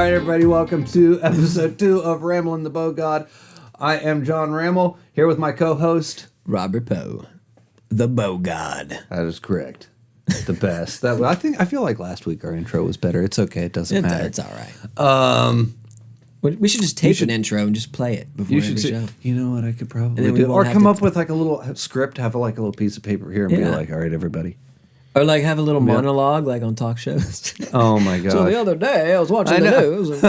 right, everybody, welcome to episode 2 of Rammel and the BoeGod. I am John Rammel, here with my co-host, Robert Poe, the BoeGod. That is correct. The best. I feel like last week our intro was better. It's okay. It doesn't matter. It's all right. We should just tape an intro and just play it before every show. You know what I could probably do? Or come up with like a little script, have like a little piece of paper here and be like, all right, everybody. Or like have a little monologue like on talk shows. Oh my god! So the other day I was watching the news.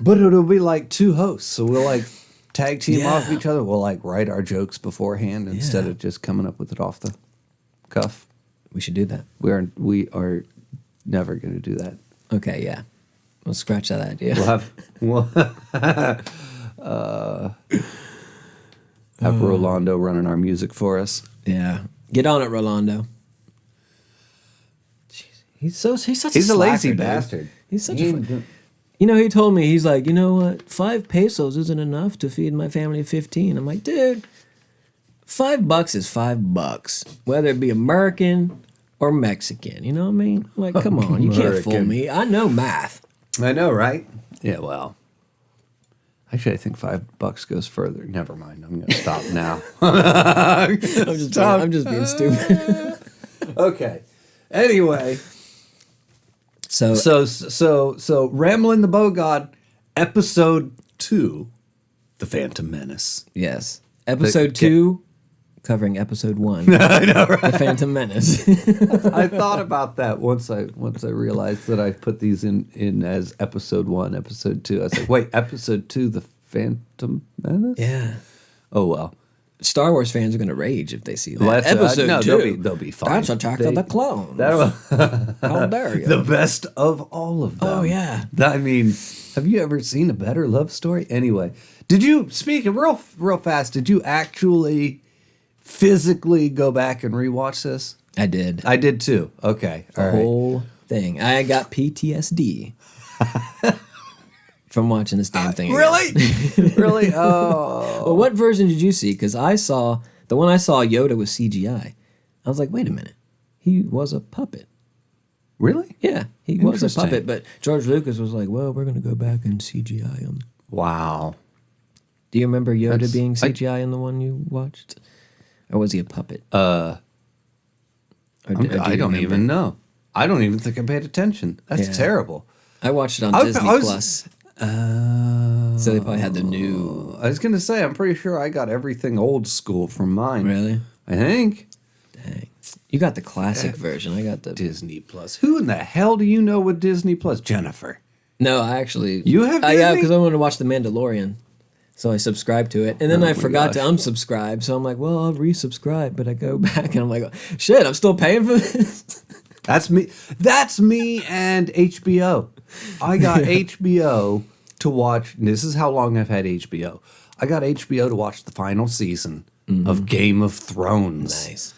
But it'll be like two hosts, so we'll like tag team off each other. We'll like write our jokes beforehand instead of just coming up with it off the cuff. We should do that. We are never going to do that. Okay, yeah. We'll scratch that idea. We'll have Rolando running our music for us. Yeah. Get on it, Rolando. He's such a lazy dude. Bastard. He's such a You know, he told me, he's like, you know what? 5 pesos isn't enough to feed my family of 15. I'm like, dude, $5 is $5, whether it be American or Mexican. You know what I mean? I'm like, come on, you can't fool me. I know math. I know, right? Yeah, well. Actually, I think $5 goes further. Never mind. I'm going to stop now. I'm just being stupid. Okay. Anyway. So Ramblin' the BoeGod, episode 2, The Phantom Menace. Yes. Episode 2, covering episode 1. I know, right? The Phantom Menace. I thought about that once I realized that I put these in as episode 1, episode 2. I was like, wait, episode 2, The Phantom Menace? Yeah. Oh, well. Star Wars fans are going to rage if they see that. Episode 2. They'll be fine. That's Attack of the Clones. How dare you? The best of all of them. Oh, yeah. I mean, have you ever seen a better love story? Anyway, did you, speaking real fast, did you actually physically go back and rewatch this? I did. I did too. Okay. The whole thing. I got PTSD from watching this damn thing. Really? Really? Oh. Well, what version did you see? Because the one I saw, Yoda was CGI. I was like, wait a minute. He was a puppet. Really? Yeah, he was a puppet. But George Lucas was like, well, we're going to go back and CGI him. Wow. Do you remember Yoda being CGI in the one you watched? Or was he a puppet? I don't even know. I don't even think I paid attention. That's terrible. I watched it on Disney Plus. So they probably had the new. I was going to say, I'm pretty sure I got everything old school from mine. Really? I think. Dang. You got the classic version. I got the Disney Plus. Who in the hell do you know with Disney Plus? Jennifer. No, I actually. You have Disney? Yeah, because I wanted to watch The Mandalorian. So I subscribed to it. And then I forgot to unsubscribe. So I'm like, well, I'll resubscribe. But I go back and I'm like, shit, I'm still paying for this. That's me. That's me and HBO. I got HBO to watch. This is how long I've had HBO. I got HBO to watch the final season of Game of Thrones. Nice.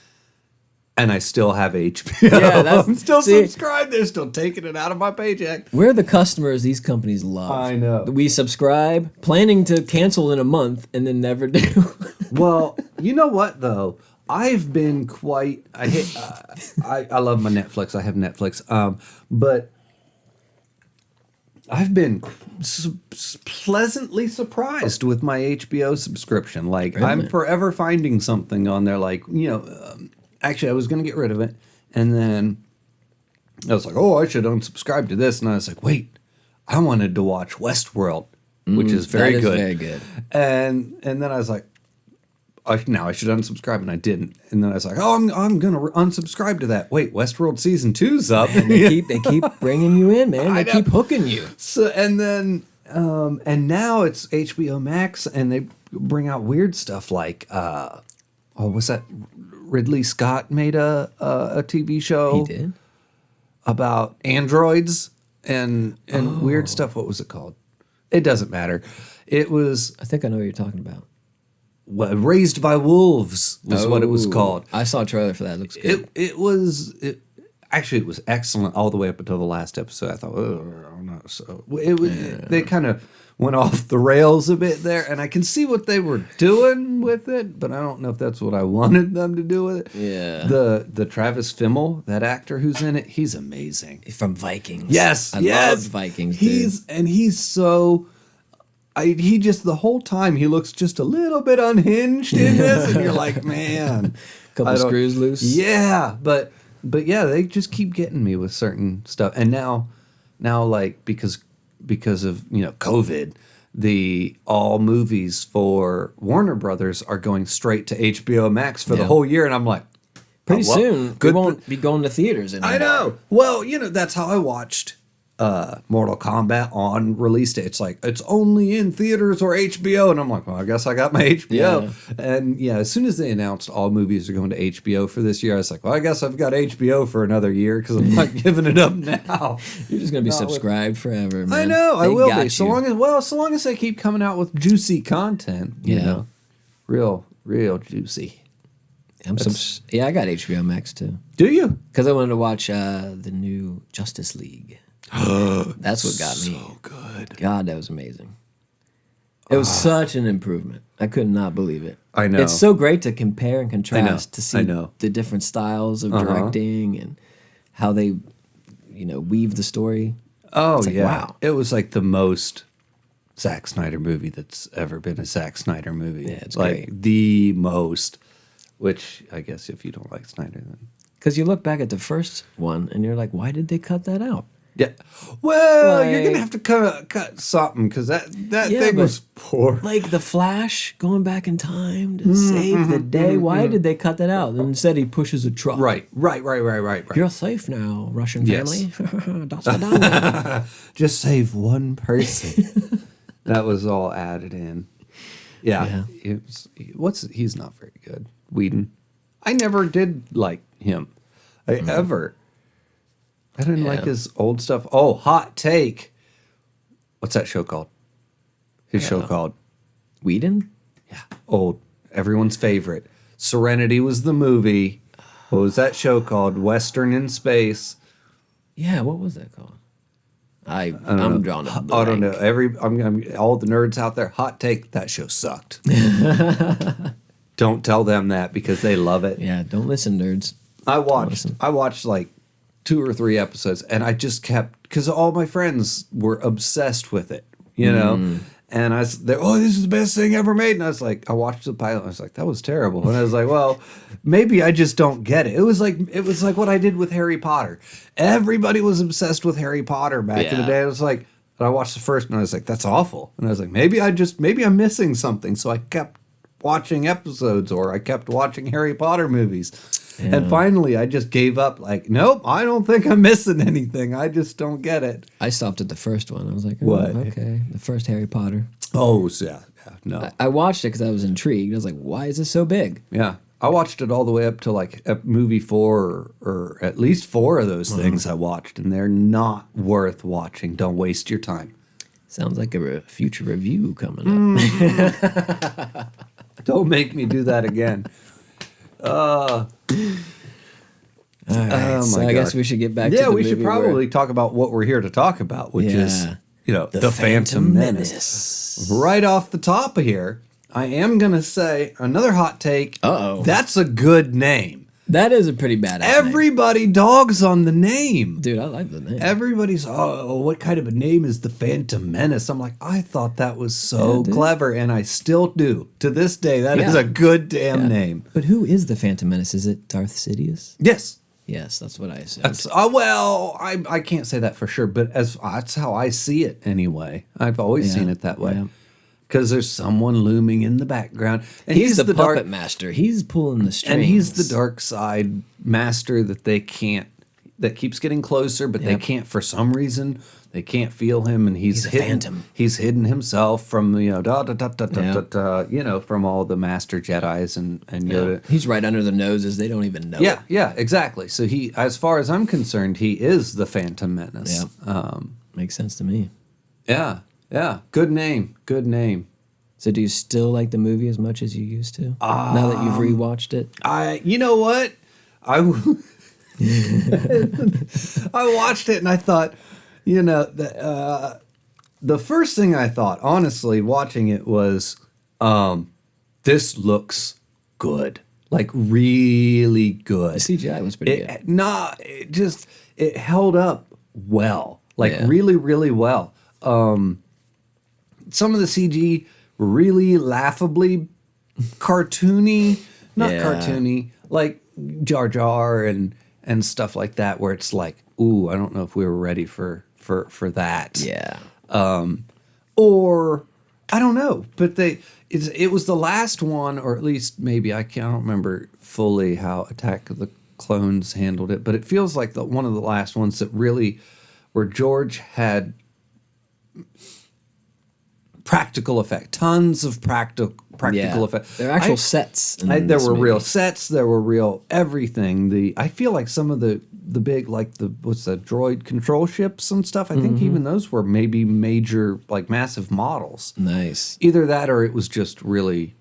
And I still have HBO. Yeah, I'm still subscribed. They're still taking it out of my paycheck. We're the customers these companies love. I know. We subscribe, planning to cancel in a month, and then never do. Well, you know what, though? I've been quite... I love my Netflix. I have Netflix. But I've been pleasantly surprised with my HBO subscription. Like, really? I'm forever finding something on there. Like, actually, I was going to get rid of it. And then I was like, oh, I should unsubscribe to this. And I was like, wait, I wanted to watch Westworld, which is very good. Very good. And then I was like, now I should unsubscribe, and I didn't. And then I was like, oh, I'm going to unsubscribe to that. Wait, Westworld Season 2's up. Man, they keep bringing you in, man. They keep hooking you. So, and then, and now it's HBO Max, and they bring out weird stuff like, what's that? Ridley Scott made a TV show. He did? About androids and weird stuff. What was it called? It doesn't matter. It was... I think I know what you're talking about. Raised by Wolves was what it was called. I saw a trailer for that. It looks good. Actually, it was excellent all the way up until the last episode. I thought, oh, no. So it was, they kind of went off the rails a bit there, and I can see what they were doing with it, but I don't know if that's what I wanted them to do with it. Yeah. The Travis Fimmel, that actor who's in it, he's amazing. From Vikings. Yes, I yes. love Vikings. Dude. He's so. He just the whole time he looks just a little bit unhinged in this, and you're like, man, Couple screws loose. Yeah, but yeah, they just keep getting me with certain stuff, and now like because of COVID, all movies for Warner Brothers are going straight to HBO Max for the whole year, and I'm like, pretty soon we won't be going to theaters anymore. I know. Well, that's how I watched Mortal Kombat on release day. It's like it's only in theaters or HBO, and I'm like, well, I guess I got my HBO. Yeah. And as soon as they announced all movies are going to HBO for this year, I was like, well, I guess I've got HBO for another year because I'm not giving it up now. You're just gonna be subscribed forever, man. I know, I will be. So long as they keep coming out with juicy content, real juicy. I got HBO Max too. Do you? Because I wanted to watch the new Justice League. That's what got me. So good. God, that was amazing. It was such an improvement. I could not believe it. I know. It's so great to compare and contrast to see I know. the different styles of directing and how they, weave the story. Oh, like, yeah. Wow. It was like the most Zack Snyder movie that's ever been a Zack Snyder movie. Yeah, it's like great. The most, which I guess if you don't like Snyder, then. Because you look back at the first one and you're like, why did they cut that out? Yeah. Well, you're going to have to cut something because that thing was poor. Like the Flash going back in time to save the day. Why did they cut that out? And instead he pushes a truck. Right. You're safe now, Russian family. Just save one person. That was all added in. Yeah. He's not very good. Whedon. I never did like him. I didn't like his old stuff. Oh, hot take. What's that show called? His show called? Whedon? Yeah. Old. Everyone's favorite. Serenity was the movie. What was that show called? Western in Space. Yeah, what was that called? I'm drawing a blank. I don't know. I'm all the nerds out there. Hot take. That show sucked. Don't tell them that because they love it. Yeah, don't listen, nerds. I watched like 2 or 3 episodes, and I just kept because all my friends were obsessed with it, And this is the best thing ever made. And I was like, I watched the pilot. And I was like, that was terrible. And I was like, well, maybe I just don't get it. It was like what I did with Harry Potter. Everybody was obsessed with Harry Potter back in the day. I was like, and I watched the first, and I was like, that's awful. And I was like, maybe I'm missing something. So I kept watching episodes, or I kept watching Harry Potter movies. Yeah. And finally, I just gave up. Like, nope, I don't think I'm missing anything. I just don't get it. I stopped at the first one. I was like, what? Okay, the first Harry Potter. Oh, yeah, no. I watched it because I was intrigued. I was like, why is this so big? Yeah, I watched it all the way up to like movie 4, or at least 4 of those things I watched, and they're not worth watching. Don't waste your time. Sounds like a future review coming up. Don't make me do that again. All right, so I guess we should get back to the movie. Yeah, we should probably talk about what we're here to talk about, which is, the Phantom Menace. Right off the top of here, I am going to say another hot take. Uh-oh. That's a good name. That is a pretty badass Everybody dogs on the name. Dude, I like the name. Everybody's, what kind of a name is the Phantom Menace? I'm like, I thought that was so clever, and I still do. To this day, that is a good damn name. But who is the Phantom Menace? Is it Darth Sidious? Yes. Yes, that's what I assumed. I can't say that for sure, but that's how I see it anyway. I've always seen it that way. Yeah. Because there's someone looming in the background. And he's the puppet master. He's pulling the strings. And he's the dark side master that that keeps getting closer, but they can't, for some reason, they can't feel him. And he's a phantom. He's hidden himself from, from all the master Jedis and Yoda. He's right under the noses. They don't even know it. Yeah, exactly. So as far as I'm concerned, he is the Phantom Menace. Yeah. Makes sense to me. Yeah. Yeah, good name. So do you still like the movie as much as you used to? Now that you've rewatched it? You know what? I watched it and I thought, the first thing I thought, honestly, watching it was, this looks good. Like really good. The CGI was pretty good. It held up well. Like really, really well. Some of the CG really laughably cartoony. Not cartoony. Like Jar Jar and stuff like that, where it's like, ooh, I don't know if we were ready for that. Yeah. Or I don't know, but it was the last one, or at least maybe I don't remember fully how Attack of the Clones handled it, but it feels like one of the last ones that really, where George had practical effect, tons of practical effect. There are actual sets. There were real sets. There were real everything. I feel like some of the big, like what's the droid control ships and stuff. I think even those were maybe major, like massive models. Nice. Either that or it was just really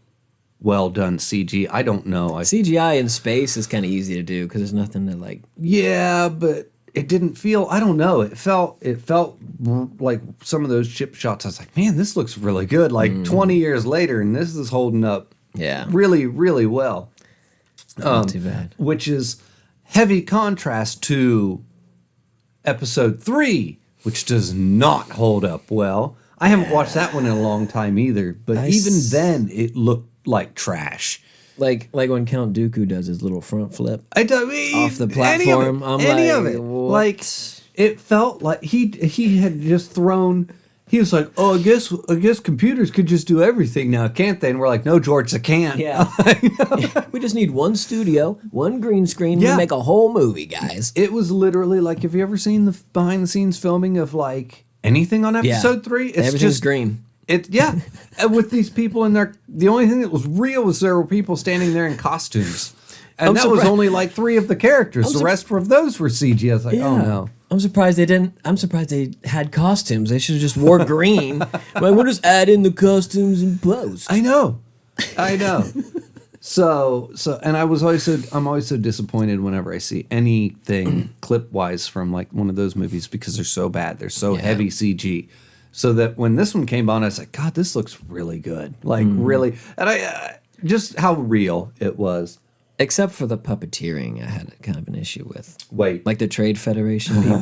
well done CG. I don't know. CGI in space is kind of easy to do because there's nothing to like. Yeah, but it didn't feel. I don't know. It felt like some of those ship shots. I was like, man, this looks really good. Like 20 years later, and this is holding up. Yeah. Really, really well. Not too bad. Which is heavy contrast to episode 3, which does not hold up well. I haven't watched that one in a long time either, but then it looked like trash. Like when Count Dooku does his little front flip off the platform. Any of it. What? Like it felt like he had just thrown. He was like, "Oh, I guess computers could just do everything now, can't they?" And we're like, "No, George, they can't." Yeah. We just need one studio, one green screen to make a whole movie, guys. It was literally like, have you ever seen the behind the scenes filming of like anything on episode 3? It's everything's just green. And with these people in there, the only thing that was real was there were people standing there in costumes. And that was only like 3 of the characters. The rest of those were CG. I was like, oh no. I'm surprised they had costumes. They should have just wore green. Like, we'll just add in the costumes in post. I know. So and I'm always so disappointed whenever I see anything clip wise from like one of those movies because they're so bad. They're so heavy CG. So that when this one came on, I was like, God, this looks really good. Like really, and I just how real it was. Except for the puppeteering, I had kind of an issue with. Wait. Like the Trade Federation people.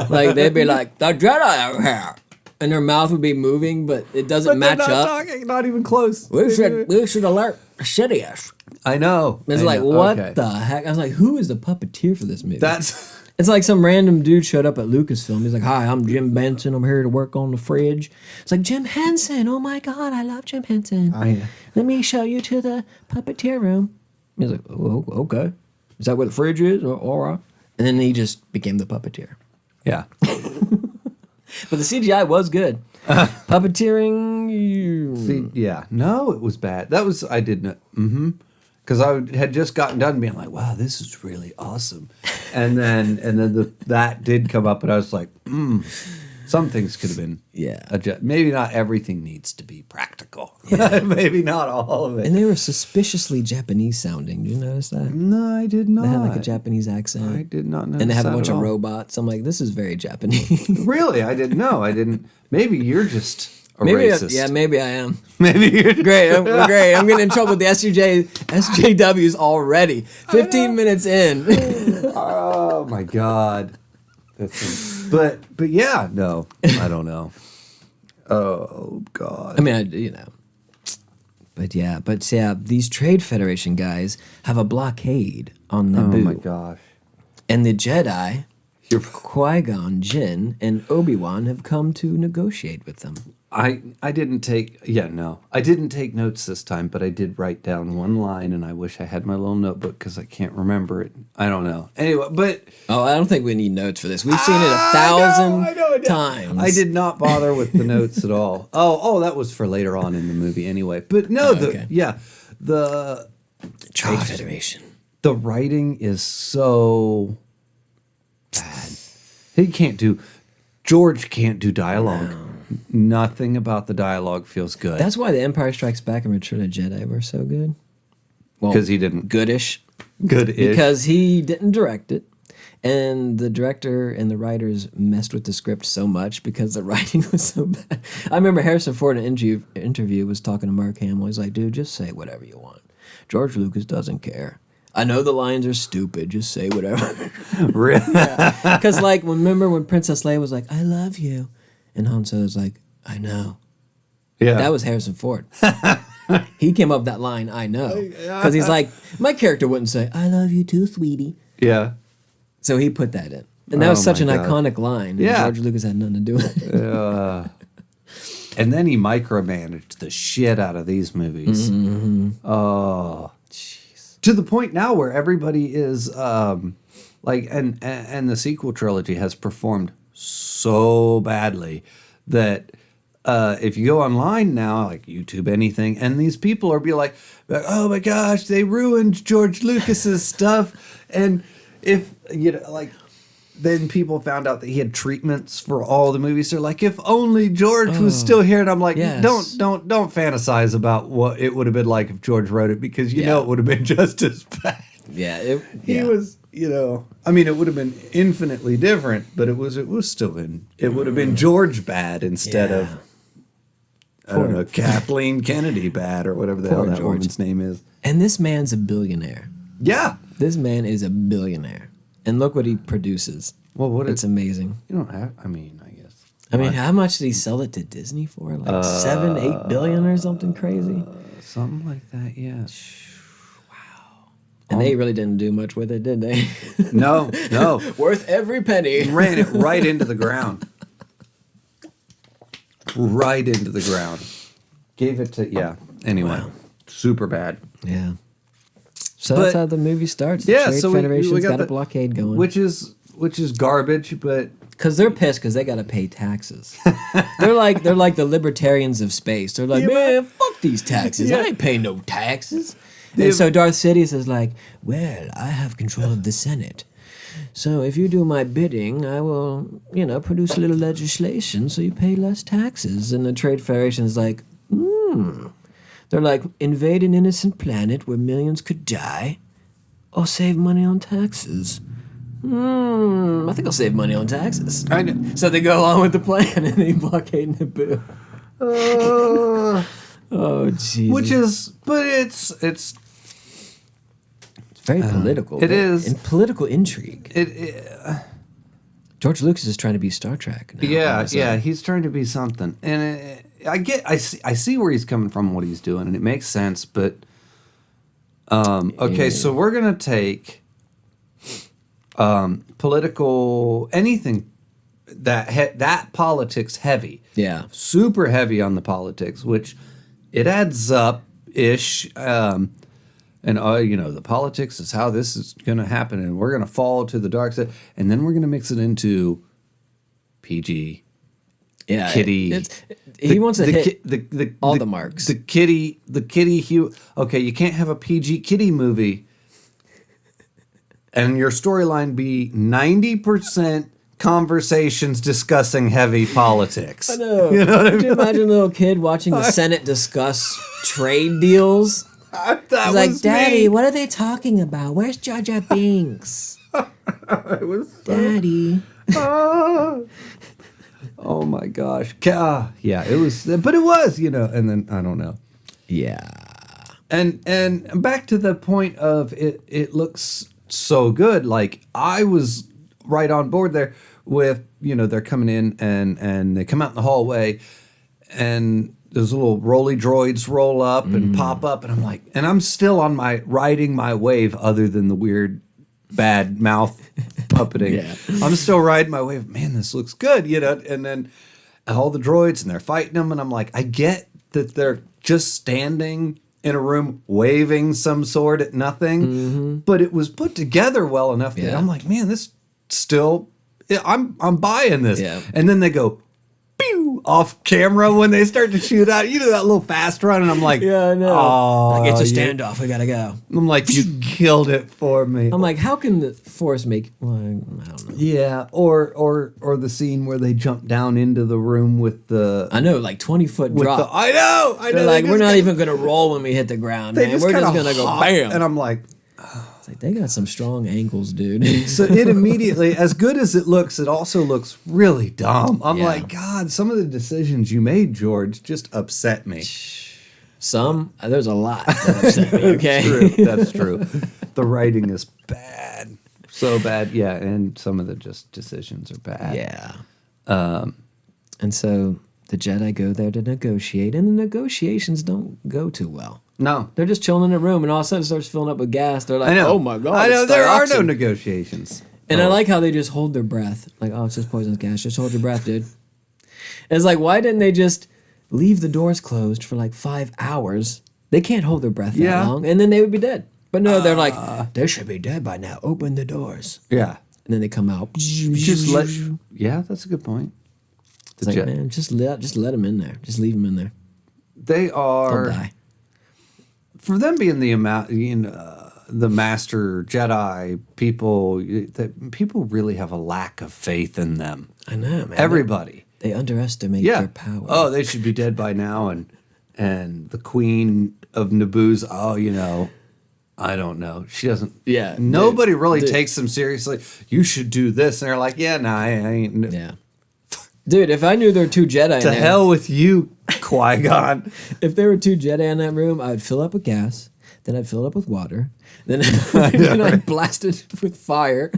Like, they'd be like, the Jedi are here. And their mouth would be moving, but it doesn't match not up. Talking, not even close. We should alert Sidious. I know. It's like, what the heck? I was like, who is the puppeteer for this movie? It's like some random dude showed up at Lucasfilm. He's like, hi, I'm Jim Benson. I'm here to work on the fridge. It's like, Jim Henson. Oh, my God. I love Jim Henson. Let me show you to the puppeteer room. He's like, oh, okay. Is that where the fridge is? Oh, all right. And then he just became the puppeteer. Yeah. But the CGI was good. Puppeteering. No, it was bad. I didn't. Because I had just gotten done being like, wow, this is really awesome. And then that did come up, and I was like, some things could have been maybe not everything needs to be practical. Yeah. Maybe not all of it. And they were suspiciously Japanese sounding. Did you notice that? No, I did not. They had like a Japanese accent. I did not notice. And they have a bunch of robots. I'm like, this is very Japanese. Really? I didn't know. I didn't. Maybe you're just a racist. Maybe I am. Maybe you're great. I'm great. I'm getting in trouble with the SJWs already. 15 minutes in. Oh my God. But yeah, no, I don't know. Oh God. I mean, But yeah, these Trade Federation guys have a blockade on Naboo. Oh my gosh. And the Jedi, Qui-Gon Jinn, and Obi-Wan have come to negotiate with them. I didn't take notes this time, but I did write down one line, and I wish I had my little notebook because I can't remember it. I don't know. Anyway, but I don't think we need notes for this. We've seen it 1,000 times. I did not bother with the notes at all. Oh, that was for later on in the movie anyway. But no, the Trade Federation. The writing is so bad. George can't do dialogue. No. Nothing about the dialogue feels good. That's why The Empire Strikes Back and Return of the Jedi were so good. Well, because he didn't. Goodish. Good-ish. Because he didn't direct it. And the director and the writers messed with the script so much because the writing was so bad. I remember Harrison Ford in an interview was talking to Mark Hamill. He's like, dude, just say whatever you want. George Lucas doesn't care. I know the lines are stupid. Just say whatever. Really? Because, like, remember when Princess Leia was like, I love you. And Han Solo's like, I know. Yeah. That was Harrison Ford. He came up with that line, I know. Because he's like, my character wouldn't say, I love you too, sweetie. Yeah. So he put that in. And that was such an my God. iconic line. And Yeah. George Lucas had nothing to do with it. And then he micromanaged the shit out of these movies. Oh. Jeez. To the point now where everybody is like, and the sequel trilogy has performed so badly that if you go online now, like YouTube, anything, and these people are be like, oh my gosh, they ruined George Lucas's stuff. And if, you know, like, then people found out that he had treatments for all the movies. They're like, if only George was still here. And I'm like, yes. don't fantasize about what it would have been like if George wrote it, because you know it would have been just as bad. Yeah. He was, you know, I mean, it would have been infinitely different, but it was still it would have been George bad instead of, I don't know, Kathleen Kennedy bad or whatever the hell that woman's name is. And this man's a billionaire. Yeah. This man is a billionaire. And look what he produces. Well, it's amazing. You don't have, I mean, I guess. I mean, how much did he sell it to Disney for? Like 7-8 billion or something crazy? Something like that, yeah. And they really didn't do much with it, did they? No. Worth every penny. Ran it right into the ground. Right into the ground. Gave it to, yeah. Anyway, super bad. Yeah. So that's how the movie starts. The Yeah, Trade so Federation's got a blockade going. Which is garbage, but because they're pissed because they got to pay taxes. they're like the libertarians of space. They're like, man, fuck these taxes. I ain't paying no taxes. And so Darth Sidious is like, well, I have control of the Senate. So if you do my bidding, I will, produce a little legislation so you pay less taxes. And the Trade Federation is like, They're like, invade an innocent planet where millions could die or save money on taxes. I think I'll save money on taxes. I know. So they go along with the plan and they blockade Naboo. Oh, jeez. Which is, but it's very political. It is. And political intrigue. George Lucas is trying to be Star Trek now. Yeah, he's trying to be something. And I see where he's coming from, what he's doing, and it makes sense, but okay, so we're going to take political, anything that politics heavy. Yeah. Super heavy on the politics, which it adds up ish. And the politics is how this is going to happen, and we're going to fall to the dark side, and then we're going to mix it into PG. Yeah, kitty. He wants to hit all the the marks. The kitty. Okay, you can't have a PG kitty movie, and your storyline be 90% conversations discussing heavy politics. I know. You know what I mean? Could you imagine a little kid watching the Senate discuss trade deals? That He's like, Daddy, what are they talking about? Where's Jar Jar Binks? Daddy. Oh my gosh. Yeah, it was, but it was, and then I don't know. Yeah. And back to the point of it looks so good. Like, I was right on board there with, they're coming in and they come out in the hallway and those little rolly droids roll up and pop up, and I'm like, and I'm still on riding my wave, other than the weird bad mouth puppeting. Yeah. I'm still riding my wave. Man, this looks good, and then all the droids and they're fighting them, and I'm like, I get that they're just standing in a room waving some sword at nothing, but it was put together well enough that I'm like, man, this still, I'm buying this. Yeah. And then they go pew off camera when they start to shoot out. You do that little fast run, and I'm like, Yeah, I know. Oh, Like, it's a standoff. We gotta go. I'm like, you killed it for me. I'm like, how can the Force make? Well, I don't know. Yeah, or the scene where they jump down into the room with the. I know, like 20-foot drop. I know. They're like, we're not even gonna roll when we hit the ground, man. We're just gonna go bam. And I'm like, It's like they got some strong ankles, dude. So it immediately, as good as it looks, it also looks really dumb. I'm Yeah. like, God, some of the decisions you made, George, just upset me. There's a lot that upset me, okay? That's true. The writing is bad. So bad. Yeah, and some of the just decisions are bad. Yeah. And so the Jedi go there to negotiate, and the negotiations don't go too well. No. They're just chilling in a room, and all of a sudden it starts filling up with gas. They're like, I know. oh my God. I know, it's there are no dioxin. negotiations. And I like how they just hold their breath. Like, oh, it's just poisonous gas. Just hold your breath, dude. And it's like, why didn't they just leave the doors closed for like 5 hours? They can't hold their breath that long, and then they would be dead. But no, they're like, they should be dead by now. Open the doors. Yeah. And then they come out. Yeah, that's a good point. It's like, man, just let them in there. Just leave them in there. They They'll are, die. for them being the master Jedi people, that people really have a lack of faith in them. I know, man. Everybody. They underestimate Yeah. their power. Oh, they should be dead by now. And the queen of Naboo's, I don't know. She doesn't. Yeah, Nobody dude, really dude. takes them seriously. You should do this. And they're like, yeah, nah, I ain't. Yeah. Dude, if I knew there were two Jedi in To there, hell with you, Qui-Gon. if there were two Jedi in that room, I would fill up with gas, then I'd fill it up with water, then I'd blast it with fire,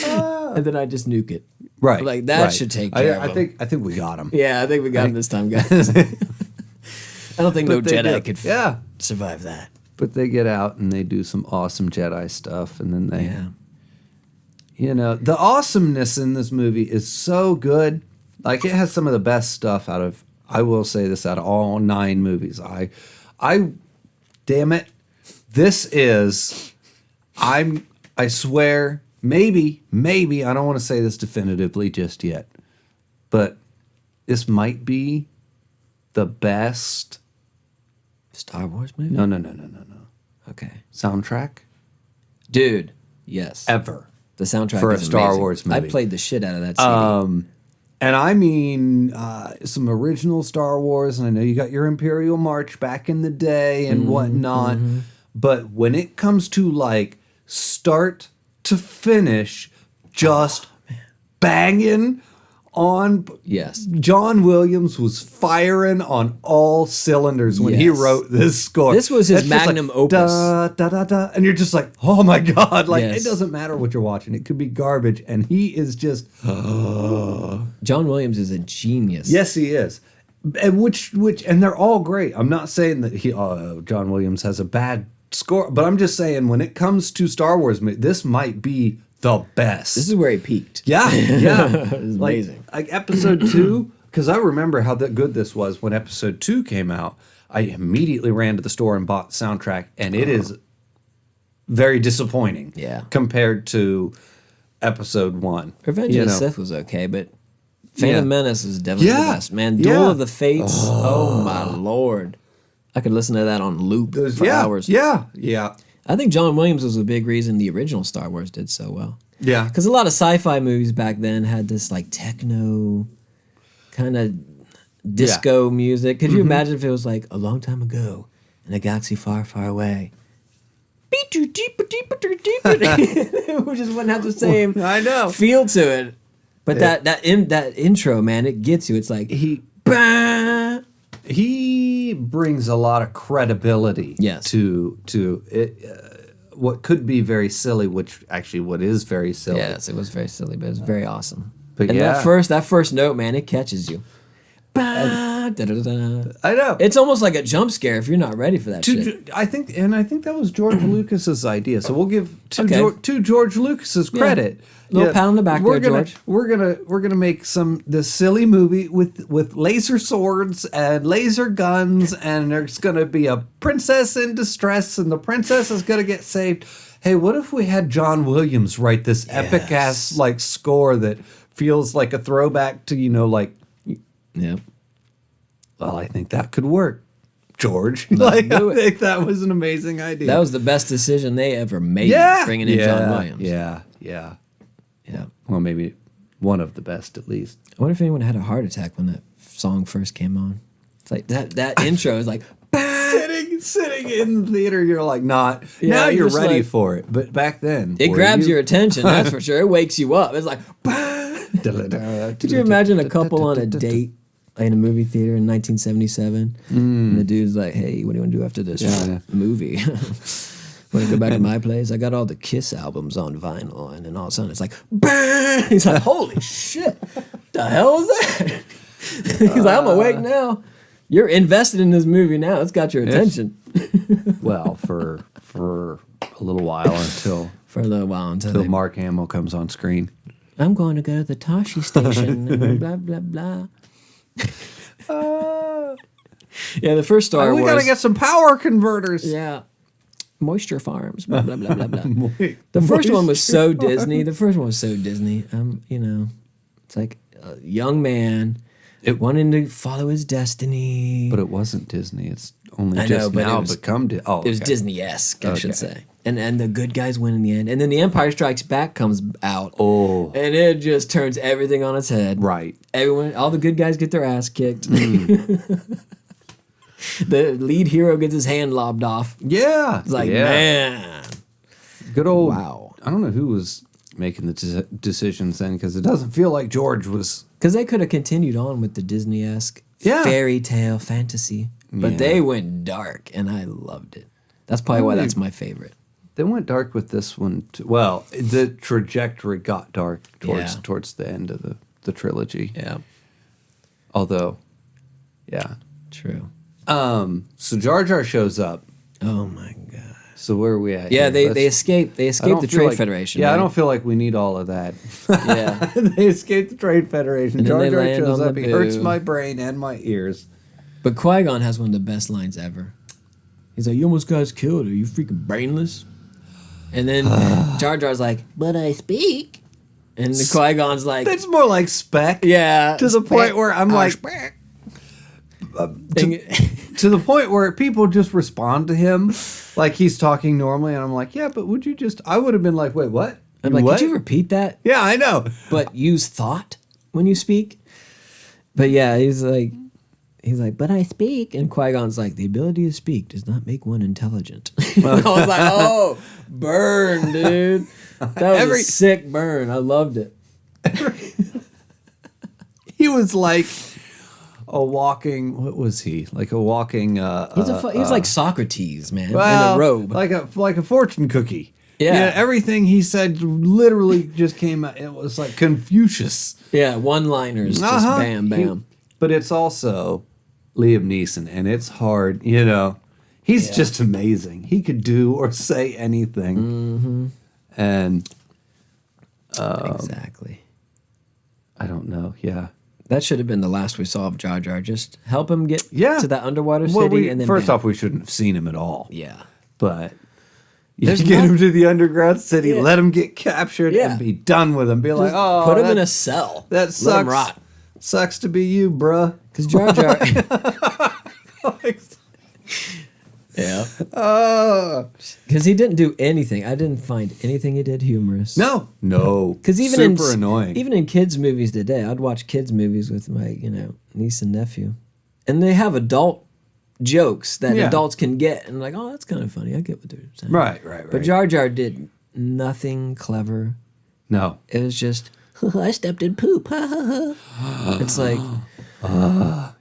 and then I'd just nuke it. Right. Like, that should take care of them. I think we got him. Yeah, I think we got him this time, guys. I don't think no But they Jedi do. could survive that. But they get out and they do some awesome Jedi stuff. And then they, the awesomeness in this movie is so good. Like, it has some of the best stuff out of all 9 movies. Damn it. This is, I swear, maybe, I don't want to say this definitively just yet, but this might be the best Star Wars movie? No. Okay. soundtrack Dude, yes. ever. The soundtrack For a is Star amazing. Wars movie. I played the shit out of that CD. And I mean, some original Star Wars, and I know you got your Imperial March back in the day and whatnot, but when it comes to like start to finish, just banging on. Yes. John Williams was firing on all cylinders when he Yes. wrote this score. This was his It's just magnum like, opus. Da, da, da, da, and you're just like, oh my God. Like, Yes. it doesn't matter what you're watching. It could be garbage. And he is just, John Williams is a genius. yes, he is. And and they're all great. I'm not saying that John Williams has a bad score, but I'm just saying when it comes to Star Wars, this might be the best. This is where he peaked. Yeah. It's Like- amazing. Like episode 2, because I remember how good this was when episode 2 came out. I immediately ran to the store and bought the soundtrack, and it is very disappointing. Yeah. Compared to episode 1. Revenge of the Sith was okay, but Phantom Menace is definitely the best. Man, Duel of the Fates. Oh my Lord. I could listen to that on loop for hours. Yeah. I think John Williams was a big reason the original Star Wars did so well. Yeah. Because a lot of sci-fi movies back then had this like techno kind of disco music. Could you imagine if it was like a long time ago in a galaxy far, far away? We just wouldn't have the same I know. feel to it. But that intro, man, it gets you. It's like He brings a lot of credibility to it, what could be very silly, which actually what is very silly. Yes, it was very silly, but it was very awesome. But and that first note, man, it catches you. Da-da-da-da. I know. It's almost like a jump scare if you're not ready for that shit. I think that was George Lucas's idea. So we'll give to George Lucas's credit. Little pat on the back there, George. We're gonna make this silly movie with laser swords and laser guns, and there's gonna be a princess in distress, and the princess is gonna get saved. Hey, what if we had John Williams write this epic ass like score that feels like a throwback to Yeah. Well, I think that could work, George. do I it. think that was an amazing idea. That was the best decision they ever made, bringing in John Williams. Yeah. Yeah. Well, maybe one of the best, at least. I wonder if anyone had a heart attack when that song first came on. It's like that intro is like, bah! sitting in the theater, you're like, not. Yeah, now you're you're just ready like- for it. But back then, It were grabs you? your attention, that's for sure. It wakes you up. It's like, could you imagine a couple on a date in a movie theater in 1977? And the dude's like, hey, what do you want to do after this movie? Want to go back to my place? I got all the Kiss albums on vinyl. And then all of a sudden it's like, bang! He's like, holy shit, the hell is that? He's like, I'm awake now. You're invested in this movie now. It's got your attention. Well, for a little while until until Mark Hamill comes on screen. I'm going to go to the Toshi station and blah, blah, blah. Yeah, the first Star Wars. We gotta get some power converters. Yeah. Moisture farms, blah, blah, blah, blah, blah. The first one was so Disney. You know, it's like a young man wanting to follow his destiny. But it wasn't Disney. It's only I just know, but now it was- become Disney. Oh, It was okay. Disney-esque, I should Okay. say. And the good guys win in the end. And then The Empire Strikes Back comes out. Oh, And it just turns everything on its head. right. All the good guys get their ass kicked. The lead hero gets his hand lobbed off. Yeah. It's like, yeah. man. Good old. Wow. I don't know who was making the decisions then, because it doesn't feel like George was. Because they could have continued on with the Disney-esque fairy tale fantasy. But Yeah. they went dark, and I loved it. That's probably why that's my favorite. They went dark with this one too. Well, the trajectory got dark towards the end of the trilogy. Yeah. Although, yeah. True. So Jar Jar shows up. Oh, my God. So where are we at? Yeah, here? they escaped. They I escaped don't the feel Trade like- Federation. Yeah, I right? don't feel like we need all of that. Yeah. They escaped the Trade Federation. And then Jar they Jar land shows on up. the He hurts boo. my brain and my ears. But Qui-Gon has one of the best lines ever. He's like, you almost got us killed. Are you freaking brainless? And then Jar Jar's like, but I speak. And the Qui-Gon's like, That's more like Spec. yeah. To the point where I'm like, to the point where people just respond to him like he's talking normally, and I'm like, yeah, but would you just? I would have been like, wait, what? I'm like, what? could you repeat that? Yeah, I know. But use thought when you speak. But yeah, he's like, but I speak. And Qui-Gon's like, the ability to speak does not make one intelligent. I was like, oh, burn, dude. That was a sick burn. I loved it. He was like a walking. What was he? Like a walking. He's like Socrates, man, Well, in a robe. like a fortune cookie. Yeah. Everything he said literally just came out. It was like Confucius. Yeah, one-liners, just bam, bam. But it's also Liam Neeson, and it's hard. He's just amazing. He could do or say anything. Mm-hmm. And Exactly. I don't know. Yeah. That should have been the last we saw of Jar Jar. Just help him get Yeah. to that underwater city, and then first bam. off, we shouldn't have seen him at all. Yeah. But you There's get not- him to the underground city, Yeah. let him get captured, Yeah. and be done with him. Be like, Just oh, put him in a that- cell. That Let sucks. him rot. Sucks to be you, bruh. Because Jar Jar. Yeah. Because he didn't do anything. I didn't find anything he did humorous. No. Because super annoying. Even in kids' movies today, I'd watch kids' movies with my, niece and nephew. And they have adult jokes that Yeah. adults can get. And like, oh, that's kind of funny. I get what they're saying. Right. But Jar Jar did nothing clever. No. It was just, I stepped in poop. It's like,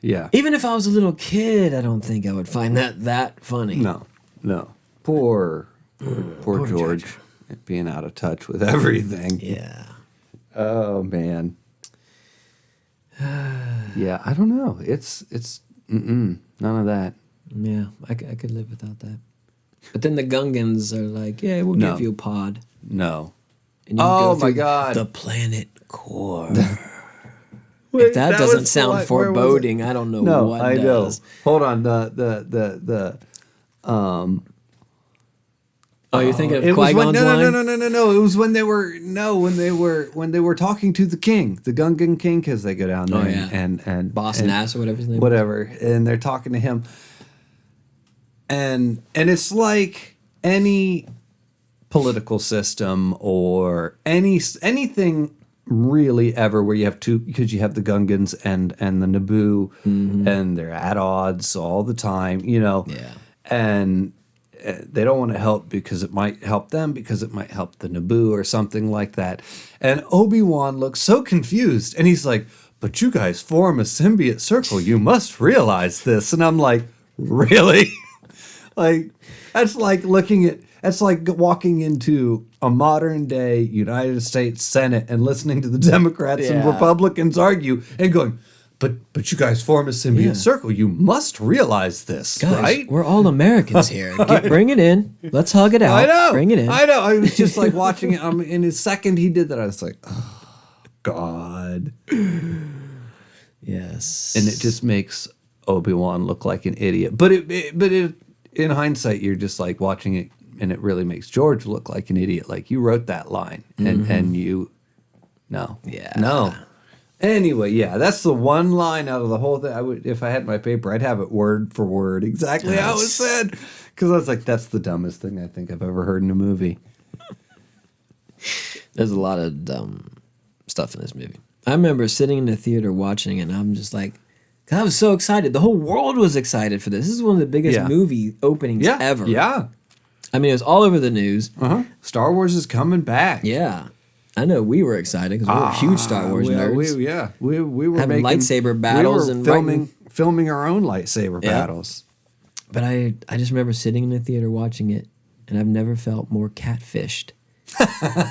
Yeah. even if I was a little kid, I don't think I would find that funny. No. Poor George being out of touch with everything. Yeah. Oh man. Yeah, I don't know. It's none of that. Yeah, I could live without that. But then the Gungans are like, yeah, we'll No. give you a pod. No. And you can Oh, go my through God. The planet core. Wait, If that was doesn't the sound where was it? foreboding, I don't know No, what I does. know. Hold on. The Oh, you're thinking of it was Qui-Gon's when, line? no. It was when they were talking to the king, the Gungan king, because they go down there Oh, yeah. and Boss and Nass or whatever his name is. whatever, and they're talking to him, and it's like any political system or anything really ever where you have two, because you have the Gungans and the Naboo, and they're at odds all the time, Yeah. and they don't want to help because it might help them, because it might help the Naboo or something like that. And Obi-Wan looks so confused, and he's like, but you guys form a symbiote circle. You must realize this. And I'm like, really? Like, that's like that's like walking into a modern day United States Senate and listening to the Democrats and Republicans argue and going, but you guys form a symbiote circle. You must realize this, Guys, right? We're all Americans here. Bring it in. Let's hug it out. I know. Bring it in. I know. I was just like watching it. In the second he did that, I was like, oh, God. Yes. And it just makes Obi-Wan look like an idiot. But in hindsight, you're just like watching it, and it really makes George look like an idiot. Like, you wrote that line, and you, no. Yeah. No. Anyway, yeah, that's the one line out of the whole thing. If I had my paper, I'd have it word for word exactly how it was said. Because I was like, that's the dumbest thing I think I've ever heard in a movie. There's a lot of dumb stuff in this movie. I remember sitting in the theater watching it, and I'm just like, 'cause I was so excited. The whole world was excited for this. This is one of the biggest movie openings ever. Yeah. I mean, it was all over the news. Star Wars is coming back. Yeah. I know we were excited because we were huge Star Wars nerds. We were having lightsaber battles we were and filming our own lightsaber battles. But I just remember sitting in the theater watching it, and I've never felt more catfished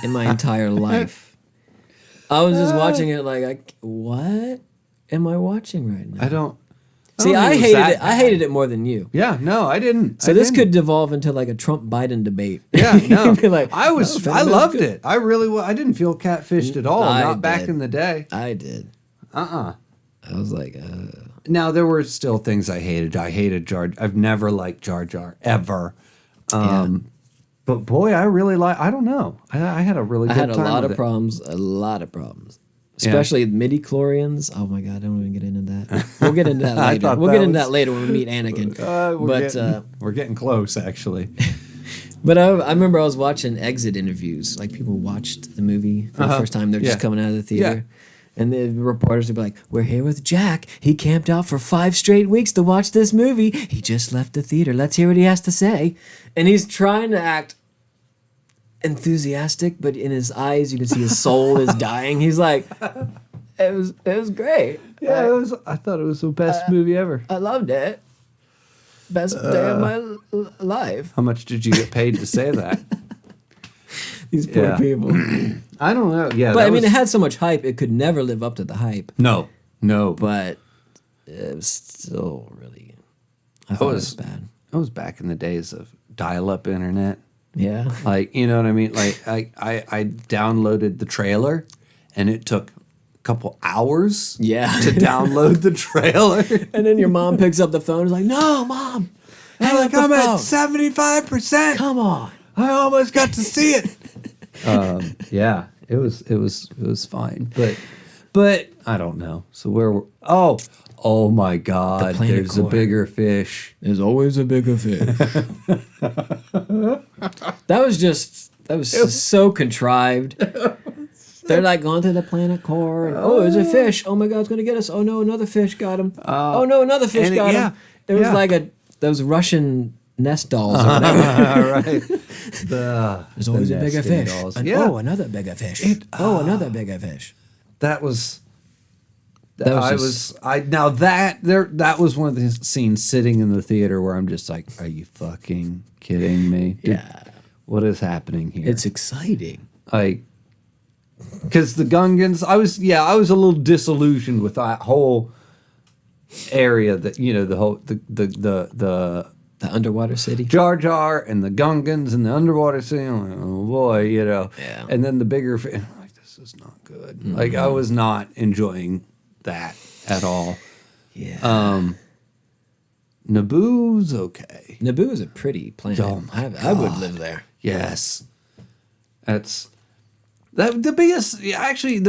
in my entire life. I was just watching it like, what am I watching right now? I don't See, I hated it. I hated it more than you. Yeah, no, I didn't. So this could devolve into like a Trump-Biden debate. Yeah, no. Like, I loved it. I really I didn't feel catfished at all. Not back in the day. I did. I was like, Now, there were still things I hated. I hated Jar. I've never liked Jar Jar, ever. But boy, I really I don't know. I had a really good time. I had a lot of problems. Especially midi-chlorians. Oh my God, I don't even get into that. We'll get into that later. We'll get into that later when we meet Anakin. We're getting close, actually. But I remember I was watching exit interviews. Like, people watched the movie for the first time. They're just coming out of the theater. Yeah. And the reporters would be like, we're here with Jack. He camped out for 5 straight weeks to watch this movie. He just left the theater. Let's hear what he has to say. And he's trying to act enthusiastic, but in his eyes you can see his soul is dying. He's like, it was great. Yeah, I thought it was the best movie ever. I loved it. Best day of my life. How much did you get paid to say that? These poor people. I don't know. Yeah, but I mean, it had so much hype, it could never live up to the hype. No. But it was still really. I thought it was bad. It was back in the days of dial-up internet. Yeah. Like, you know what I mean? Like, I downloaded the trailer, and it took a couple hours to download the trailer. And then your mom picks up the phone and is like, no, Mom. I'm like, I'm at 75%. Come on. I almost got to see it. Yeah, it was fine. But I don't know. So where were... Oh my God, there's a bigger fish. There's always a bigger fish. That was so contrived. They're like going to the planet core, and there's a fish. Oh my God, it's gonna get us. Oh no, another fish got him. Oh no, another fish got him. It was like those Russian nest dolls or whatever. Right. There's always a bigger fish. Oh, another bigger fish. Another bigger fish. That was That was one of the scenes sitting in the theater where I'm just like, are you fucking kidding me? What is happening here? It's exciting. Because the Gungans, I was a little disillusioned with that whole area that, the underwater city. Jar Jar and the Gungans and the underwater city. I'm like, oh boy, Yeah. And then the bigger fish, I'm like, this is not good. Mm-hmm. Like, I was not enjoying that at all. Yeah. Naboo's okay. Naboo is a pretty planet. Oh my God. I would live there. Yes. That's the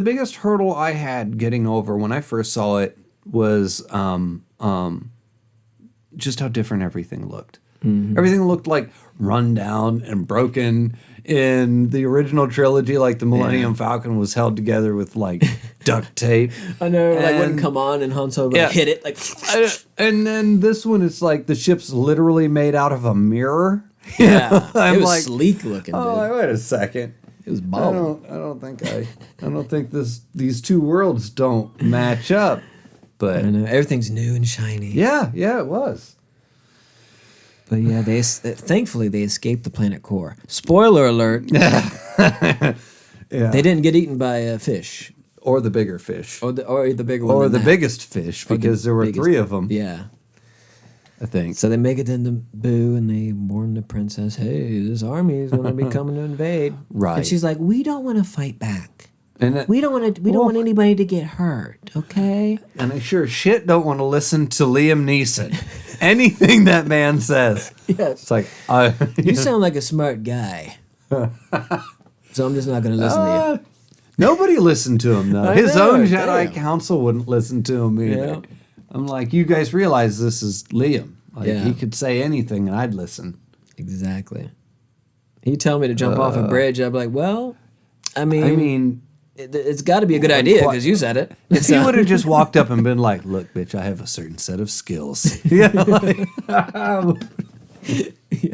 biggest hurdle I had getting over when I first saw it was just how different everything looked. Everything looked like run down and broken. In the original trilogy, like the Millennium Falcon was held together with like duct tape. I know, like wouldn't come on and Han Solo would hit it like. And then this one, it's like the ship's literally made out of a mirror. Yeah, I'm it was like, sleek looking. Oh, Dude. wait a second. It was bald. I don't think these two worlds don't match up. But I know, everything's new and shiny. yeah, it was. But yeah, thankfully they escaped the planet core. Spoiler alert. Yeah. They didn't get eaten by a fish. Or the bigger fish. Or the bigger one. Or the biggest fish, because there were biggest, 3 of them. Yeah. I think. So they make it into Boo and they warn the princess, hey, this army is going to be coming to invade. Right. And she's like, we don't want to fight back. And We don't want anybody to get hurt, okay? And I sure shit don't want to listen to Liam Neeson. Anything that man says. Yes. It's like, You sound like a smart guy. So I'm just not going to listen to you. Nobody listened to him, though. I His know, own damn. Jedi Council wouldn't listen to him either. Yeah. I'm like, you guys realize this is Liam. Like, Yeah. he could say anything and I'd listen. Exactly. He'd tell me to jump off a bridge. I'd be like, well, I mean it's got to be a good idea because you said it. If he would have just walked up and been like, look, bitch, I have a certain set of skills. Yeah. Yes.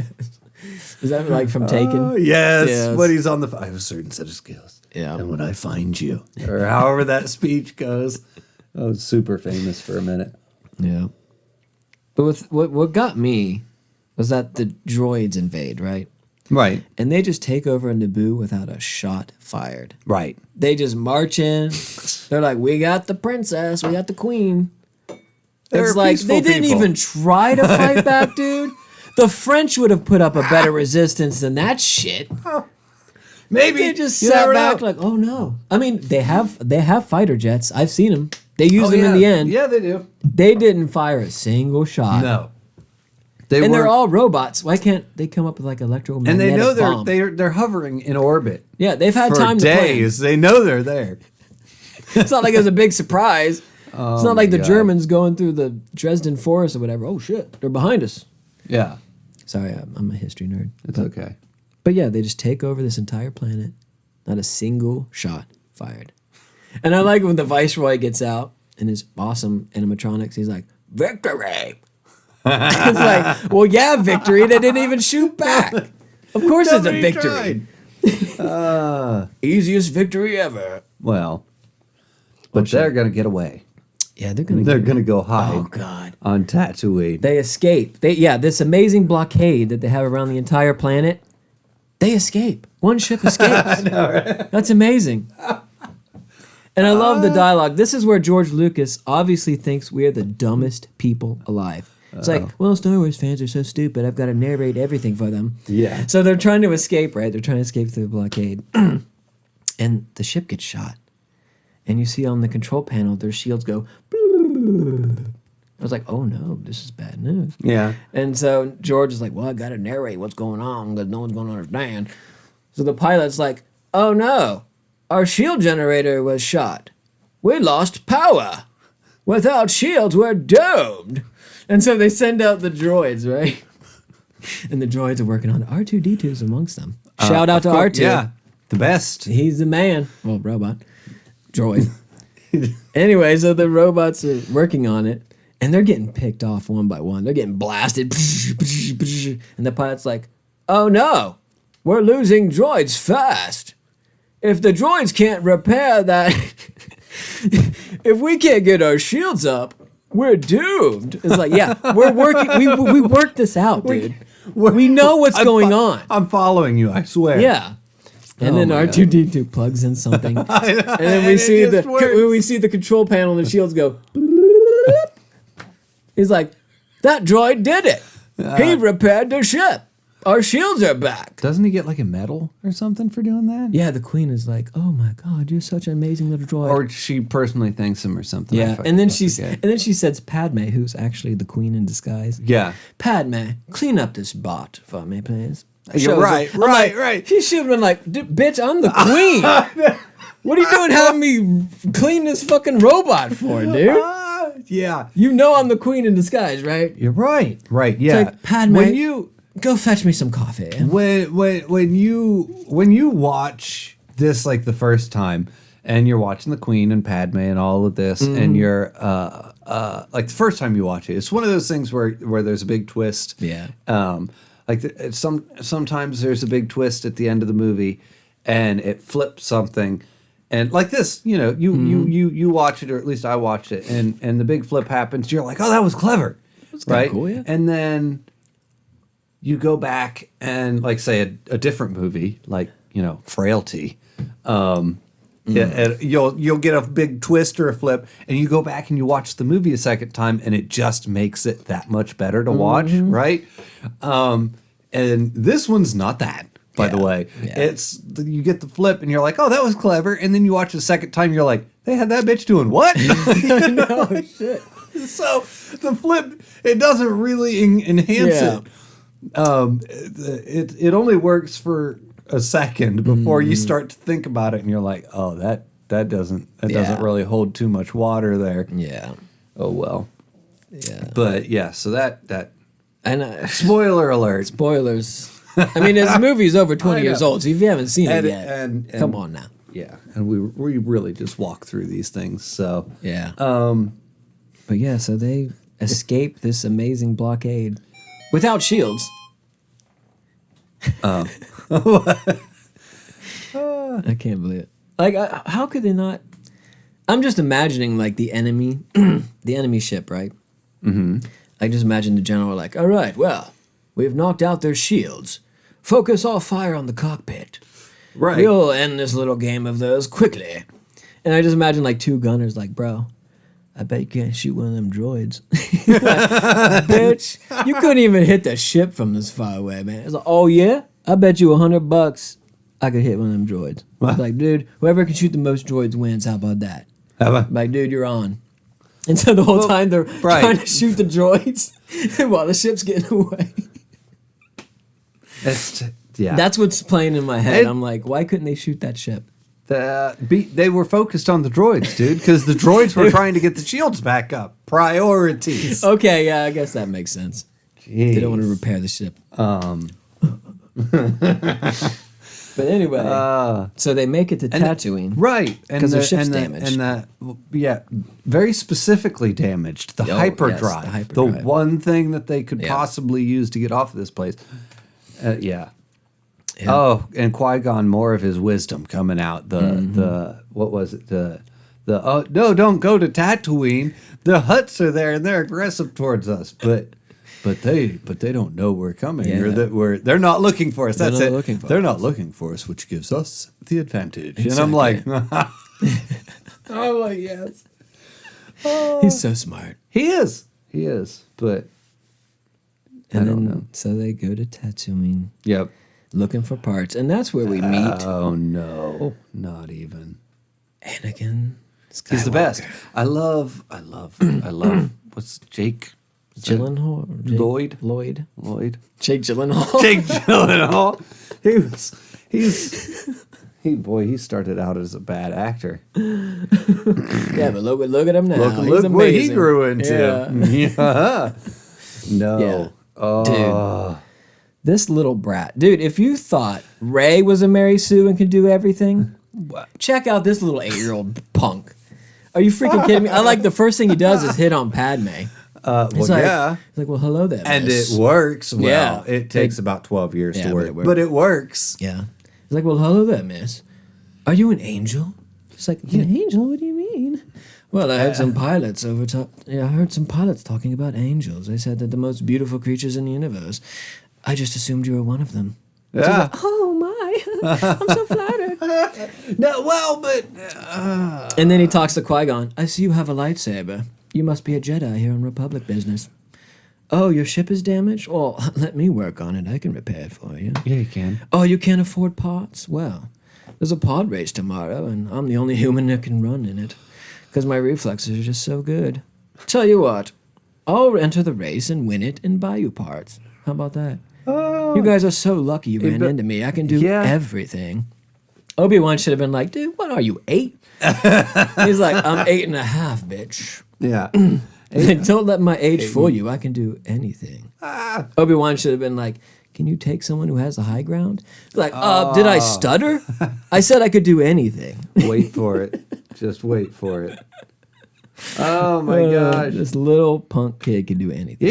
Is that like from Taken? Yes. When he's on I have a certain set of skills. Yeah. And when I find you. Or however that speech goes. Oh, it's super famous for a minute. Yeah. But with what got me was that the droids invade, right? Right. And they just take over Naboo without a shot fired. Right. They just march in. They're like, we got the princess, we got the queen. They're It's like, peaceful they didn't people. even try to fight back, dude. The French would have put up a better resistance than that shit. Maybe. They just You sat never back know. like, oh no. I mean, they have fighter jets. I've seen them. They use them yeah. in the end. Yeah, they do. They didn't fire a single shot. No. And they're all robots. Why can't they come up with like and electromagnetic they know bomb? they're hovering in orbit. Yeah, they've had for time days. They know they're there. to plan. It's not like it was a big surprise. It's not like the God. Germans going through the Dresden forest or whatever. Oh shit, they're behind us. Yeah. Sorry, I'm a history nerd. It's okay. But yeah, they just take over this entire planet. Not a single shot fired. And I like when the Viceroy gets out in his awesome animatronics. He's like, victory! It's like, well, yeah, victory. They didn't even shoot back. Of course it's a Nobody victory. Easiest victory ever. Well, but they're gonna get away. Yeah, they're gonna. They're gonna go hide. Oh God. On Tatooine. They escape. This amazing blockade that they have around the entire planet. They escape. One ship escapes. I know, right? That's amazing. And I love the dialogue. This is where George Lucas obviously thinks we are the dumbest people alive. It's like, well, Star Wars fans are so stupid. I've got to narrate everything for them. Yeah. So they're trying to escape, right? They're trying to escape through the blockade. And the ship gets shot. And you see on the control panel, their shields go. I was like, oh no, this is bad news. Yeah. And so George is like, well, I got to narrate what's going on because no one's going to understand. So the pilot's like, oh no, our shield generator was shot. We lost power. Without shields, we're doomed. And so they send out the droids, right? And the droids are working on it. R2-D2's amongst them. Shout out to R2. Yeah. The best. He's the man. Well, robot. Droid. Anyway, so the robots are working on it. And they're getting picked off one by one. They're getting blasted. And the pilot's like, oh no, we're losing droids fast. If the droids can't repair that, if we can't get our shields up, we're doomed. It's like, yeah, we're working. We worked this out, dude. We know what's going on. I'm following you, I swear. Yeah. And then my R2-D2 plugs in something. And then And we it see just works. we see the control panel and the shields go. He's like, that droid did it. He repaired the ship. Our shields are back. Doesn't he get like a medal or something for doing that? Yeah, the queen is like, oh my God, you're such an amazing little droid. Or she personally thanks him or something. yeah, and then she says Padme, who's actually the queen in disguise. Yeah. Padme, clean up this bot for me, please. You're Shows right, her. I'm like, right. She should have been like, bitch, I'm the queen. What are you doing having me clean this fucking robot for, dude? Yeah. You know I'm the queen in disguise, right? You're right. Right. Yeah. It's like, Padme, when you go fetch me some coffee. when you watch this like the first time and you're watching the Queen and Padme and all of this and you're like the first time you watch it, it's one of those things where there's a big twist. Yeah. Sometimes there's a big twist at the end of the movie and it flips something. And like this, you know, you watch it, or at least I watched it, and the big flip happens. You're like, oh, that was clever, right? Cool, yeah. And then you go back and like say a different movie, like Frailty. And you'll get a big twist or a flip, and you go back and you watch the movie a second time, and it just makes it that much better to watch, right? And this one's not that. By the way, it's you get the flip and you're like, oh, that was clever, and then you watch it a second time, you're like, they had that bitch doing what? No shit. So the flip, it doesn't really enhance it. It only works for a second before you start to think about it, and you're like, oh, that doesn't really hold too much water there. Yeah. Oh well. Yeah. But yeah, so that and spoiler alert. Spoilers. I mean, this movie's over 20 years old, so if you haven't seen it yet, and come on now. Yeah, and we really just walk through these things. So yeah. But yeah, so they escape this amazing blockade without shields. I can't believe it. Like, how could they not? I'm just imagining like the enemy, the enemy ship, right? Mm-hmm. I just imagine the general like, all right, well, we've knocked out their shields. Focus all fire on the cockpit. Right. We'll end this little game of theirs quickly. And I just imagine like two gunners like, bro, I bet you can't shoot one of them droids. Like, bitch, you couldn't even hit the ship from this far away, man. It's like, oh yeah? I bet you $100 I could hit one of them droids. It's like, dude, whoever can shoot the most droids wins. How about that? Like, dude, you're on. And so the whole time they're trying to shoot the droids while the ship's getting away. That's what's playing in my head. I'm like, why couldn't they shoot that ship? They were focused on the droids, dude, because the droids were trying to get the shields back up. Priorities. Okay, yeah, I guess that makes sense. Jeez. They don't want to repair the ship. But anyway, so they make it to Tatooine. Right. Because their ship's damaged. Very specifically damaged. The hyperdrive. Yes, the one thing that they could possibly use to get off of this place. Yeah. Oh, and Qui-Gon, more of his wisdom coming out. What was it? No, don't go to Tatooine. The Hutts are there and they're aggressive towards us. But they don't know we're coming. Yeah. Or that they're not looking for us. That's it. They're not us. Looking for us, which gives us the advantage. Exactly. And I'm like, oh my yes. Oh. He's so smart. He is. But I don't know. So they go to Tatooine. Yep. Looking for parts, and that's where we meet. Oh no, not even Anakin Skywalker. He's the best. I love. What's Jake? Gyllenhaal? Lloyd. Jake Gyllenhaal. Jake Gyllenhaal. He started out as a bad actor. Yeah, but look at him now. Look what he grew into. Yeah. No. Yeah. Oh. Dude. This little brat. Dude, if you thought Rey was a Mary Sue and could do everything, check out this little 8-year-old punk. Are you freaking kidding me? I like the first thing he does is hit on Padme. He's like, well, hello there, and miss. It works well. Yeah. It takes about 12 years to work, but it works. Yeah. He's like, well, hello there, miss. Are you an angel? She's like, an angel? What do you mean? Well, I heard some pilots talking about angels. They said that the most beautiful creatures in the universe. I just assumed you were one of them. Yeah. Like, oh my, I'm so flattered. No, well, but and then he talks to Qui-Gon. I see you have a lightsaber. You must be a Jedi here on Republic business. Oh, your ship is damaged? Well, let me work on it. I can repair it for you. Yeah, you can. Oh, you can't afford parts? Well, there's a pod race tomorrow, and I'm the only human that can run in it. Because my reflexes are just so good. Tell you what, I'll enter the race and win it and buy you parts. How about that? Oh. You guys are so lucky you ran into me. I can do everything. Obi-Wan should have been like, dude, what are you, 8? He's like, I'm 8.5, bitch. Yeah. Don't let my age fool you. I can do anything. Obi-Wan should have been like, can you take someone who has the high ground? Like, did I stutter? I said I could do anything. Wait for it. Just wait for it. Oh my gosh. This little punk kid can do anything.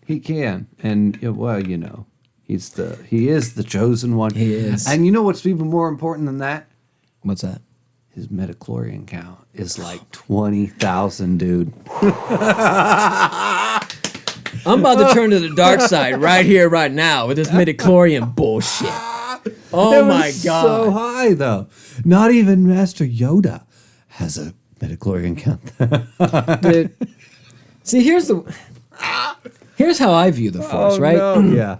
He can. And well, he is the chosen one. He is. And you know what's even more important than that? What's that? His midichlorian count is like 20,000, dude. I'm about to turn to the dark side right here, right now, with this midichlorian bullshit. Oh my God. So high, though. Not even Master Yoda has a midichlorian count. Dude. See, here's how I view the Force, right? No. Yeah.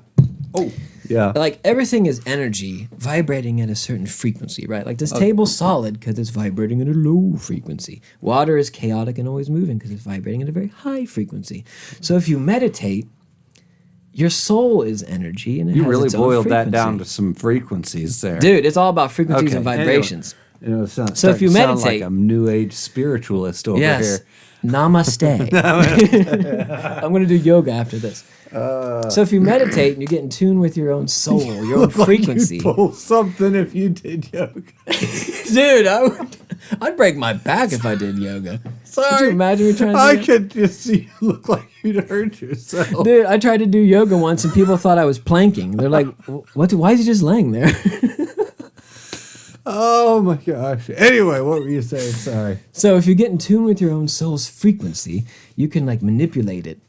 Oh, yeah. Like, everything is energy vibrating at a certain frequency, right? Like, this table's solid because it's vibrating at a low frequency. Water is chaotic and always moving because it's vibrating at a very high frequency. So if you meditate, your soul is energy, and You has really its own boiled that frequency. down to some frequencies there. Dude, it's all about frequencies Okay, and vibrations. Anyway, So if you sound like meditate- a new age spiritualist over Yes. here. Namaste. I'm going to do yoga after this. So if you meditate and you get in tune with your own soul, your own frequency. You'd pull something if you did yoga. Dude, I'd break my back if I did yoga. Sorry. Could you imagine me trying to do I that? could just see you look like you'd hurt yourself. Dude, I tried to do yoga once and people thought I was planking. They're like, "What? Why is he just laying there?" Oh my gosh. Anyway, what were you saying? Sorry. So if you get in tune with your own soul's frequency, you can like manipulate it.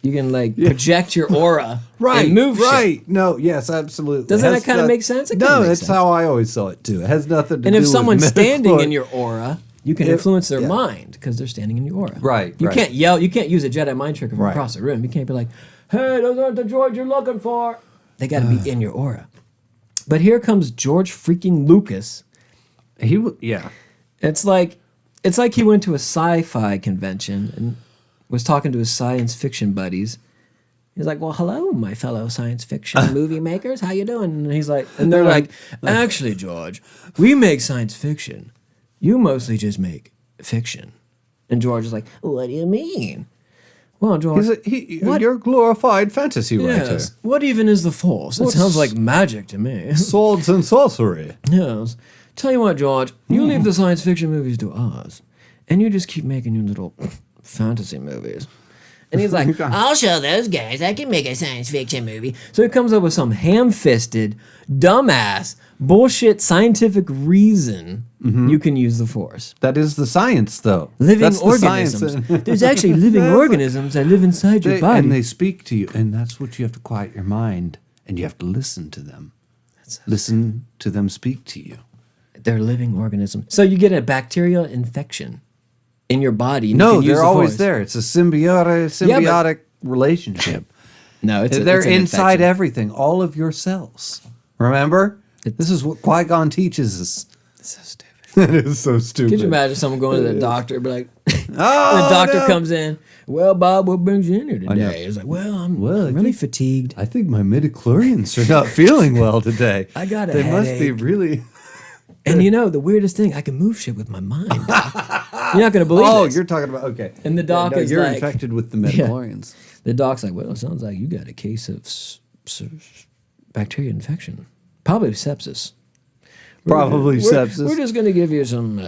You can like project your aura and move shit. Right. No, yes, absolutely. Doesn't Has that kind of got- make sense? It kinda No, makes that's sense. how I always saw it too. It has nothing to And do if with someone's standing in midichlorian. your aura, you can influence their mind because they're standing in your aura. Right, You right. can't yell. You can't use a Jedi mind trick from Right. across the room. You can't be like, "Hey, those aren't the droids you're looking for." They got to be in your aura. But here comes George freaking Lucas. Yeah. It's like he went to a sci-fi convention and was talking to his science fiction buddies. He's like, "Well, hello, my fellow science fiction movie makers. How you doing?" And he's like, and they're like, "Actually, George, we make science fiction. You mostly just make fiction." And George is like, "What do you mean?" Well, George, what? You're a glorified fantasy writer. Yes. What even is the Force? It sounds like magic to me. Swords and sorcery. Yes. Tell you what, George, you leave the science fiction movies to us, and you just keep making your little fantasy movies. And he's like, "I'll show those guys. I can make a science fiction movie." So he comes up with some ham-fisted, dumbass, bullshit scientific reason you can use the Force. That is the science, though. Living That's the science. organisms. There's actually living organisms that live inside your body. And they speak to you, and that's what you have to quiet your mind, and you have to listen to them. Listen to them speak to you. They're living organisms. So you get a bacterial infection in your body. And you No, can use they're the always Force. there. It's a symbiotic relationship. No, They're it's an inside infection. everything, all of your cells. Remember? This is what Qui-Gon teaches us. So stupid. It is so stupid. Could you imagine someone going to the doctor and be like, Oh, the doctor no. comes in, "Well, Bob, what brings you in here know. today?" He's like, I'm I really think- fatigued. I think my midichlorians are not feeling well today. I got a They must be headache." really... And the weirdest thing, I can move shit with my mind. You're not going to believe Oh, this. you're talking about... Okay. And the doc is you're like- infected with the midichlorians. The doc's like, "Well, it sounds like you got a case of bacteria infection. Probably sepsis. Probably We're sepsis. just going to give you some,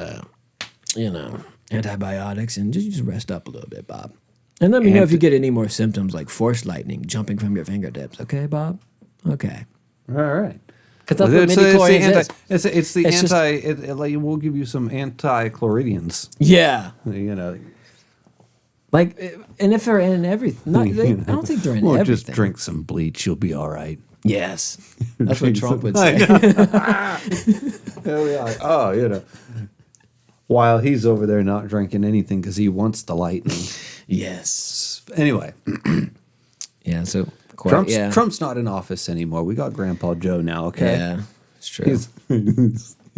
antibiotics and just rest up a little bit, Bob. And let me know if you get any more symptoms like force lightning jumping from your fingertips. Okay, Bob? Okay. All right. Because that's what midichlorians is. It's the It's just- anti... we'll give you some anti-chloridians. Yeah. You know... Like, and if they're in everything. I don't think they're in Or everything. just drink some bleach. You'll be all right. Yes. That's what Drink Trump some- would I say. know. While he's over there not drinking anything because he wants the lightning. Yes. Anyway, Yeah, so... Quite, Trump's not in office anymore. We got Grandpa Joe now, okay? Yeah, it's true. He's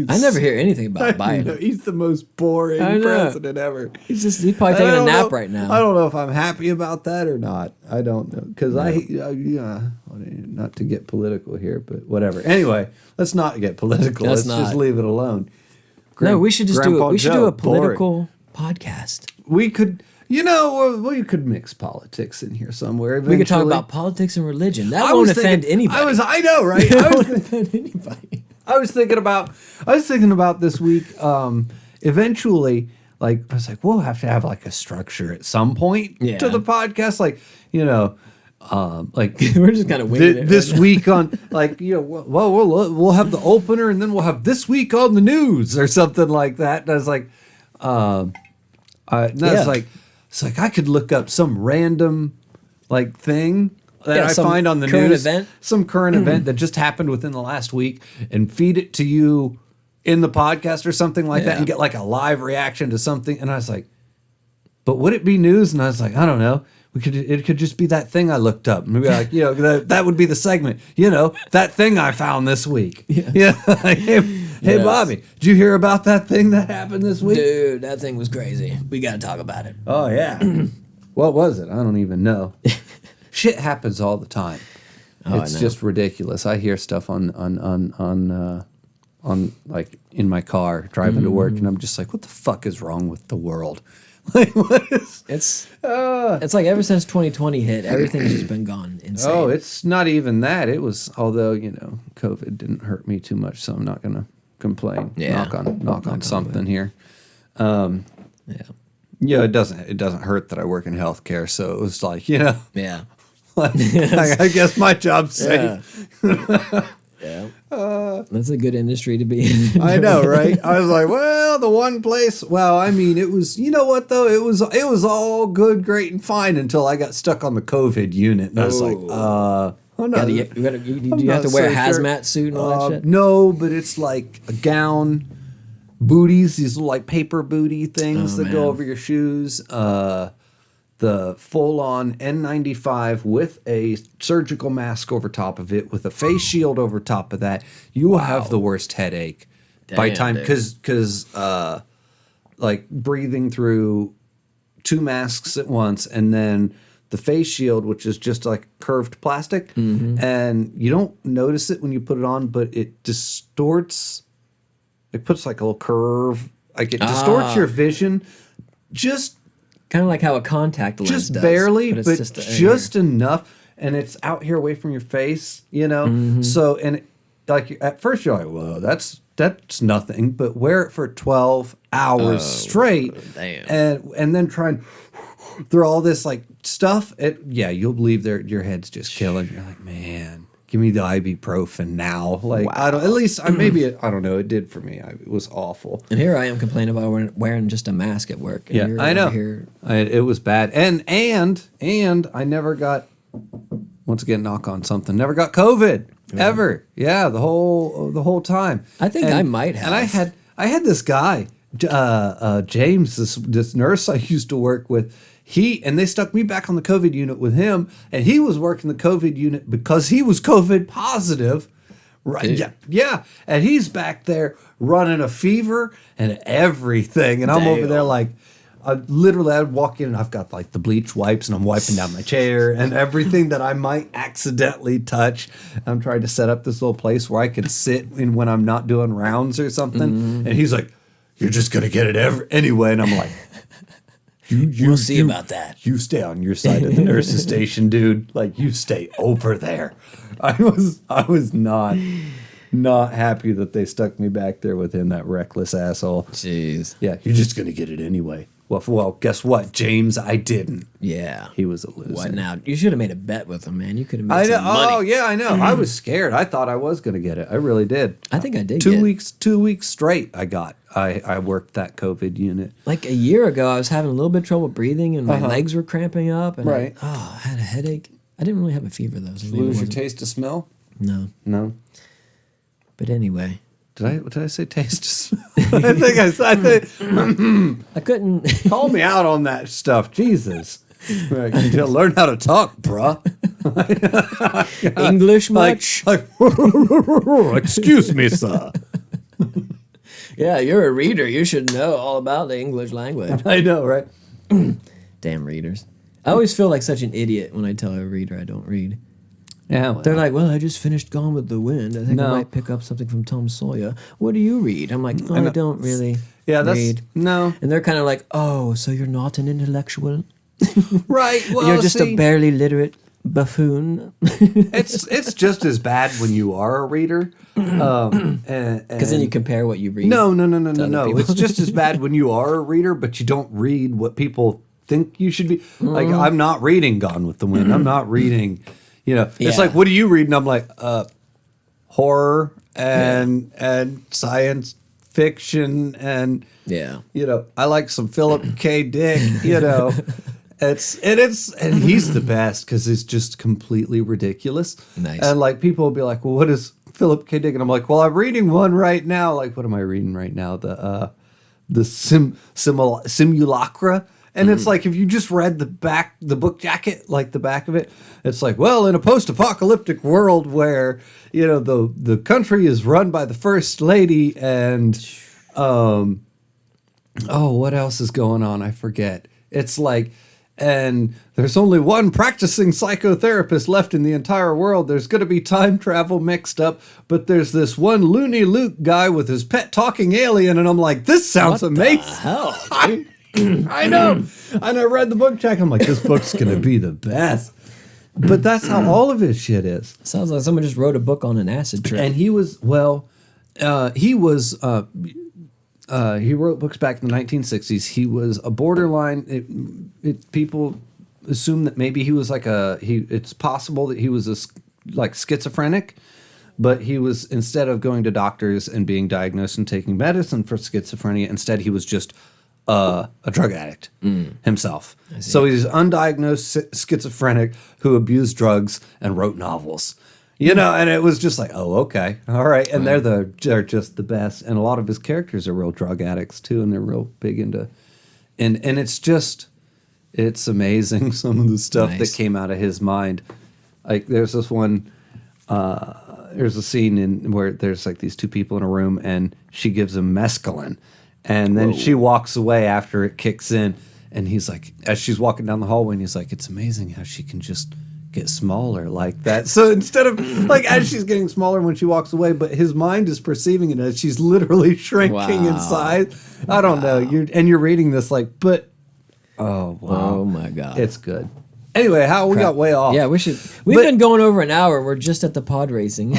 I never hear anything about I know, Biden. he's the most boring I know. president ever. He's probably I taking a don't nap know- right now. I don't know if I'm happy about that or not. I don't know because not to get political here, but whatever. Anyway, let's not get political. Let's Let's just not. leave it alone. No, we should just Grandpa do a Joe, political podcast. We could Well, you could mix politics in here somewhere. Eventually. We could talk about politics and religion. That won't offend anybody. I know, right? That won't offend anybody. I was thinking about this week. Eventually, like I was like, we'll have to have like a structure at some point to the podcast. Like, like we're just kind of winging it this right week on like well we'll have the opener and then we'll have this week on the news or something like that. And I was like, it's like I could look up some random like thing that I find on the news, some current event that just happened within the last week, and feed it to you in the podcast or something like that, and get like a live reaction to something. And I was like, but would it be news? And I was like, I don't know. It could just be that thing I looked up. Maybe like, that would be the segment. That thing I found this week. Yeah. Hey, Bobby, did you hear about that thing that happened this week? Dude, that thing was crazy. We got to talk about it. Oh, yeah. What was it? I don't even know. Shit happens all the time. It's just ridiculous. I hear stuff on like in my car driving to work, and I'm just like, what the fuck is wrong with the world? Like, what is? It's like ever since 2020 hit, everything's just been gone insane. Oh, it's not even that. It was, although COVID didn't hurt me too much, so I'm not gonna complain. Yeah. Knock on something here. It doesn't hurt that I work in healthcare, so it was like Yeah. like, I guess my job's safe. Yeah. That's a good industry to be in. I know, right? I was like, well, the one place. Well, I mean, it was. You know what though? It was all good, great, and fine until I got stuck on the COVID unit, and I was like, I'm not. Do you have to wear a hazmat suit and all that shit? No, but it's like a gown, booties, these little like paper booty things that go over your shoes. The full-on N95 with a surgical mask over top of it, with a face shield over top of that. You will have the worst headache by time, because like breathing through two masks at once, and then the face shield, which is just like curved plastic, and you don't notice it when you put it on, but it distorts. It puts like a little curve, like it distorts your vision, just. Kind of like how a contact lens just does. Barely, but just enough, and it's out here away from your face, So, and like at first you're like, "Whoa, that's nothing," but wear it for 12 hours straight, and then try and through all this like stuff. You'll believe your head's just killing. You're like, man. Give me the ibuprofen now. Like I don't. At least I don't know. It did for me. It was awful. And here I am complaining about wearing just a mask at work. And I know. It was bad. And I never got. Once again, knock on something. Never got COVID ever. Yeah, the whole time. I think I might have. And I had this guy, James, this nurse I used to work with. And they stuck me back on the COVID unit with him, and he was working the COVID unit because he was COVID positive. Right. Yeah. And he's back there running a fever and everything. And I'm over there like, I'd walk in and I've got like the bleach wipes and I'm wiping down my chair and everything that I might accidentally touch. I'm trying to set up this little place where I can sit in when I'm not doing rounds or something. And he's like, you're just going to get it anyway. And I'm like, we'll see about that. You stay on your side of the nurse's station, dude. Like, you stay over there. I was not happy that they stuck me back there with him, that reckless asshole. Jeez. Yeah, you're just gonna get it anyway. Well, guess what, James? I didn't. Yeah. He was a loser. What now? You should have made a bet with him, man. You could have made some money. Oh, yeah, I know. I was scared. I thought I was going to get it. I really did. I think I did 2 weeks straight I worked that COVID unit. Like a year ago, I was having a little bit of trouble breathing, and my legs were cramping up. And right. I had a headache. I didn't really have a fever, though. So lose your taste of smell? No. But anyway. Did I say taste of smell? I think I couldn't. Call me out on that stuff. Jesus. You learn how to talk, bruh. English much? Excuse me, sir. Yeah, you're a reader. You should know all about the English language. I know, right? Damn readers. I always feel like such an idiot when I tell a reader I don't read. Yeah, well. They're like, well, I just finished Gone with the Wind. I think I No. might pick up something from Tom Sawyer. What do you read? I'm like, I don't really read. No. And they're kind of like, oh, so you're not an intellectual? Right. Well, You're just a barely literate buffoon. it's just as bad when you are a reader. Because then you compare what you read. No. people. It's just as bad when you are a reader, but you don't read what people think you should be. Like, I'm not reading Gone with the Wind. I'm not reading, it's Yeah. like, what do you read? And I'm like, horror and science fiction and, Yeah. I like some Philip K. Dick, and he's the best because it's just completely ridiculous. Nice. And like people will be like, well, what is Philip K. Dick? And I'm like, well, I'm reading one right now. Like, what am I reading right now? The Simulacra. And it's like, if you just read the book jacket, like the back of it, it's like, well, in a post-apocalyptic world where, the country is run by the first lady and, what else is going on? I forget. It's like, and there's only one practicing psychotherapist left in the entire world. There's going to be time travel mixed up, but there's this one Looney Luke guy with his pet talking alien, and I'm like, this sounds amazing. Hell, I know. And I read the book check. I'm like, this book's going to be the best. But that's how all of his shit is. Sounds like someone just wrote a book on an acid trip. And he was, he wrote books back in the 1960s. He was a borderline. People assume that maybe he was it's possible that he was like schizophrenic, but he was, instead of going to doctors and being diagnosed and taking medicine for schizophrenia, instead he was just a drug addict himself. So he's undiagnosed schizophrenic who abused drugs and wrote novels. And it was just like, oh, okay, all right. And they're just the best. And a lot of his characters are real drug addicts too, and they're real big into, and it's amazing some of the stuff that came out of his mind. Like there's this one, there's a scene where there's like these two people in a room, and she gives him mescaline, and then she walks away after it kicks in, and he's like, as she's walking down the hallway, and he's like, it's amazing how she can just get smaller like that. So instead of like as she's getting smaller when she walks away, but his mind is perceiving it as she's literally shrinking in size. I don't know. You're reading this like, but oh wow, oh my god, it's good. Anyway, we got way off. Yeah, we've been going over an hour. We're just at the pod racing.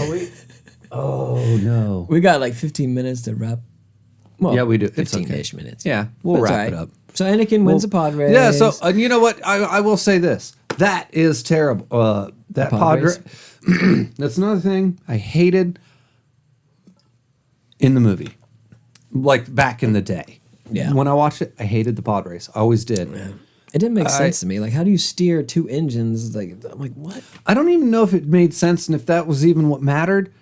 Oh no, we got like 15 minutes to wrap. Well, yeah, we do. 15-ish minutes. Yeah, we'll wrap it up. So Anakin wins a pod race. Yeah. So you know what? I will say this. That is terrible. That pod race. That's another thing I hated in the movie, like back in the day. Yeah. When I watched it, I hated the pod race. I always did. Yeah. It didn't make sense to me. Like, how do you steer two engines? Like, I'm like, what? I don't even know if it made sense and if that was even what mattered.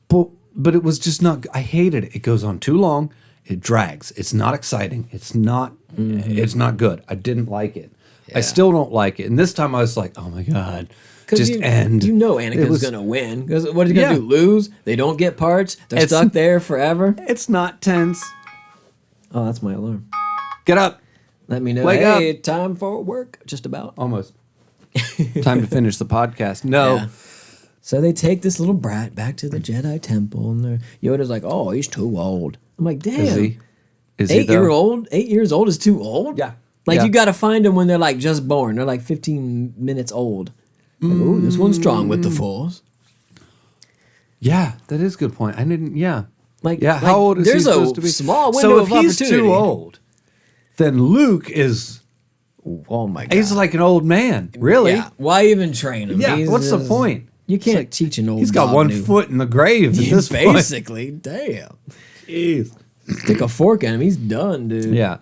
But it was just not. I hated it. It goes on too long. It drags. It's not exciting. It's not. It's not good. I didn't like it. Yeah. I still don't like it. And this time I was like, oh my god, just end. You know Anakin's gonna win because what are you gonna do? Lose? They don't get parts. They're stuck there forever. It's not tense. Oh, that's my alarm. Get up. Let me know. Wake hey, up. Time for work. Just about. Almost. Time to finish the podcast. No. Yeah. So they take this little brat back to the Jedi Temple, and Yoda's like, "Oh, he's too old." I'm like, "Damn, is he? 8 years old is too old." Yeah. Like you got to find them when they're like just born. They're like 15 minutes old. Like, oh, this one's strong with the Force. Yeah, that is a good point. I didn't. Yeah. How old is he supposed to be? There's a small window of opportunity. So if he's too old, then Luke is. Oh my god. He's like an old man. Really? Yeah. Why even train him? Yeah. What's the point? You can't teach an old. He's got one foot in the grave at this point. Basically, damn. Jeez. Stick a fork in him. He's done, dude. Yeah.